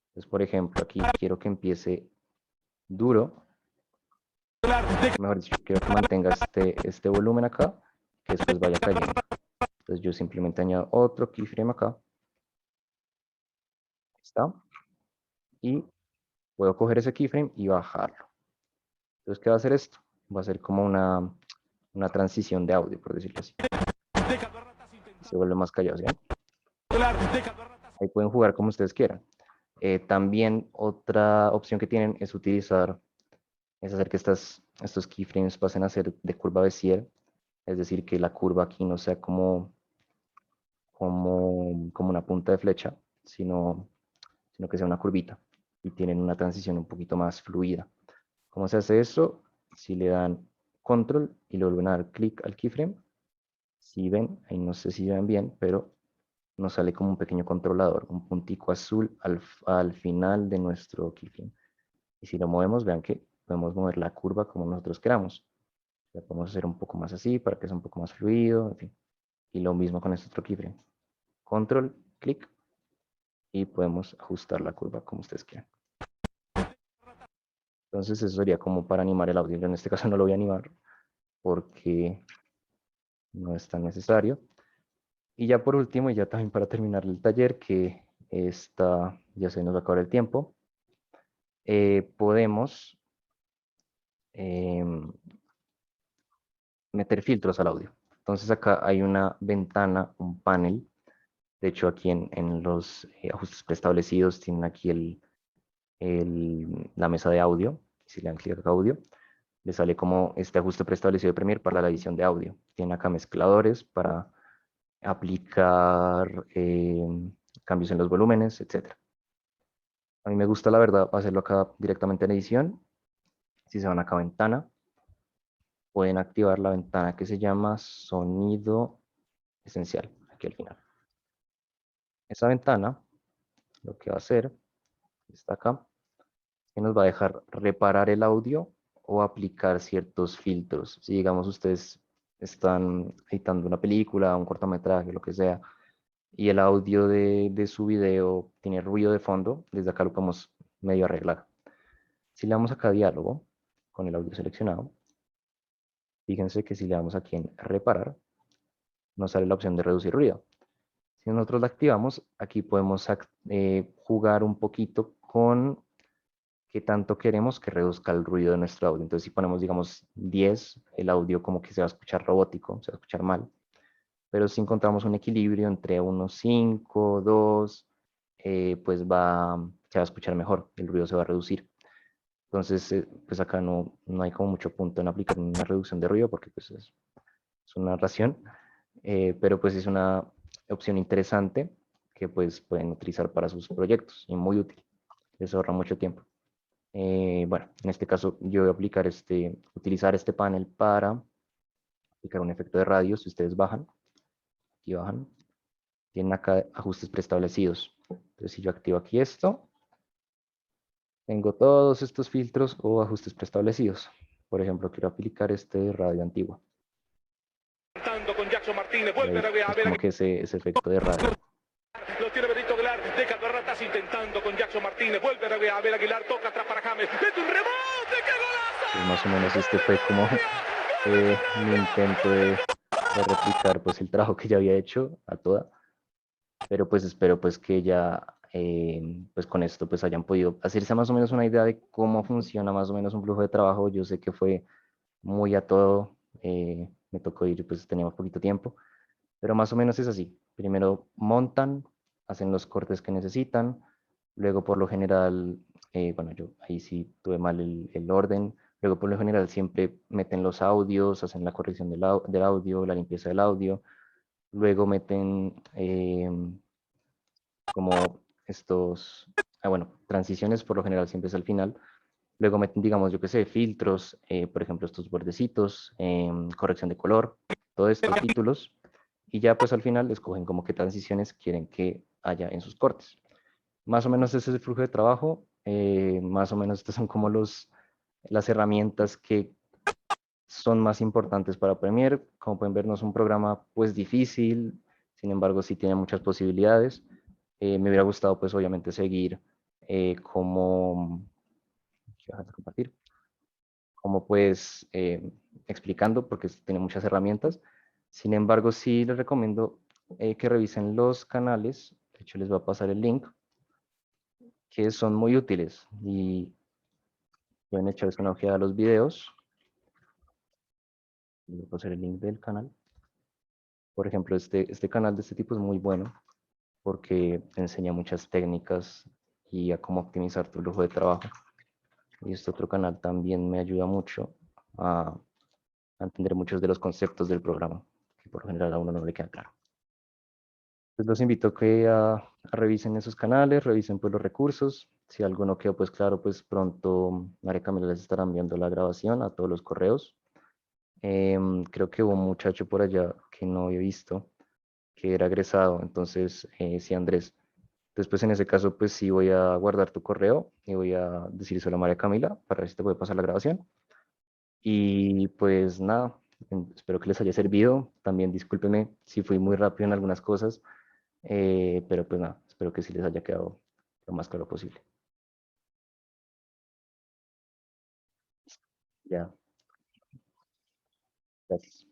S1: Entonces, por ejemplo, aquí quiero que empiece duro. Mejor dicho, quiero que mantenga este volumen acá, que después vaya cayendo. Entonces yo simplemente añado otro keyframe acá. ¿Está? Y puedo coger ese keyframe y bajarlo. Entonces, ¿qué va a hacer esto? Va a ser como una transición de audio, por decirlo así. Se vuelve más callado, ¿sí? Ahí pueden jugar como ustedes quieran. También otra opción que tienen es hacer que estos keyframes pasen a ser de curva Bézier, es decir, que la curva aquí no sea como una punta de flecha, sino que sea una curvita y tienen una transición un poquito más fluida. ¿Cómo se hace eso? Si le dan control y le vuelven a dar clic al keyframe, si ven, ahí no sé si ven bien, pero nos sale como un pequeño controlador, un puntico azul al final de nuestro keyframe. Y si lo movemos, vean que podemos mover la curva como nosotros queramos. La podemos hacer un poco más así para que sea un poco más fluido, en fin. Y lo mismo con este otro keyframe. Control, clic, y podemos ajustar la curva como ustedes quieran. Entonces eso sería como para animar el audio. Yo en este caso no lo voy a animar porque no es tan necesario. Y ya por último, y ya también para terminar el taller, que ya se nos va a acabar el tiempo, podemos meter filtros al audio. Entonces acá hay una ventana, un panel. De hecho, aquí en los ajustes preestablecidos tienen aquí la mesa de audio. Si le dan clic a audio, le sale como este ajuste preestablecido de Premiere para la edición de audio. Tiene acá mezcladores para aplicar cambios en los volúmenes, etc. A mí me gusta, la verdad, hacerlo acá directamente en edición. Si se van acá a ventana, pueden activar la ventana que se llama sonido esencial, aquí al final. Esa ventana, lo que va a hacer, está acá, que nos va a dejar reparar el audio o aplicar ciertos filtros. Si digamos ustedes están editando una película, un cortometraje, lo que sea, y el audio de su video tiene ruido de fondo, desde acá lo podemos medio arreglar. Si le damos acá diálogo con el audio seleccionado, fíjense que si le damos aquí en reparar, nos sale la opción de reducir ruido. Si nosotros la activamos, aquí podemos jugar un poquito con qué tanto queremos que reduzca el ruido de nuestro audio. Entonces, si ponemos, digamos, 10, el audio como que se va a escuchar robótico, se va a escuchar mal. Pero si encontramos un equilibrio entre unos 5, 2, pues se va a escuchar mejor, el ruido se va a reducir. Entonces, pues acá no hay como mucho punto en aplicar una reducción de ruido porque pues es una narración, pero pues es una opción interesante que pues pueden utilizar para sus proyectos y muy útil, les ahorra mucho tiempo. Bueno, en este caso yo voy a aplicar utilizar este panel para aplicar un efecto de radio. Si ustedes bajan, aquí bajan, tienen acá ajustes preestablecidos. Entonces si yo activo aquí esto, tengo todos estos filtros o ajustes preestablecidos. Por ejemplo, quiero aplicar este de radio antiguo.
S3: Con Jackson Martínez, vuelve
S1: Es como que ese efecto de radio.
S3: Lo tiene Benito Aguilar, deja Berratas intentando con Jackson Martínez, vuelve a Abel Aguilar, toca atrás para James, mete un rebote, ¡qué golazo!
S1: Pues más o menos este fue como mi intento de replicar pues el trabajo que ya había hecho a toda, pero pues espero pues que ya pues con esto pues hayan podido hacerse más o menos una idea de cómo funciona más o menos un flujo de trabajo. Yo sé que fue muy a todo, me tocó ir, pues teníamos poquito tiempo, pero más o menos es así. Primero montan, hacen los cortes que necesitan, luego por lo general, bueno, yo ahí sí tuve mal el orden, luego por lo general siempre meten los audios, hacen la corrección del audio, la limpieza del audio, luego meten como bueno, transiciones por lo general siempre es al final, Luego meten, digamos, yo qué sé, filtros, por ejemplo, estos bordecitos, corrección de color, todo esto, títulos, y ya pues al final escogen como qué transiciones quieren que haya en sus cortes. Más o menos ese es el flujo de trabajo, más o menos estas son como las herramientas que son más importantes para Premiere. Como pueden ver, no es un programa pues difícil, sin embargo sí tiene muchas posibilidades. Me hubiera gustado pues obviamente seguir como, déjame compartir, como pues explicando, porque tiene muchas herramientas. Sin embargo, sí les recomiendo que revisen los canales. De hecho, les voy a pasar el link, que son muy útiles y pueden echarse una ojeada a los videos. Les voy a pasar el link del canal. Por ejemplo, este canal de este tipo es muy bueno porque te enseña muchas técnicas y a cómo optimizar tu flujo de trabajo. Y este otro canal también me ayuda mucho a entender muchos de los conceptos del programa, que por lo general a uno no le queda claro. Pues los invito a revisen esos canales, revisen pues los recursos. Si algo no quedó pues claro, pues pronto María Camila les estará enviando la grabación a todos los correos. Creo que hubo un muchacho por allá que no había visto, que era egresado. Entonces, sí, Andrés. Después en ese caso, pues sí voy a guardar tu correo y voy a decírselo a María Camila para ver si te puede pasar la grabación. Y pues nada, espero que les haya servido. También discúlpenme si fui muy rápido en algunas cosas, pero pues nada, espero que sí les haya quedado lo más claro posible. Ya, gracias.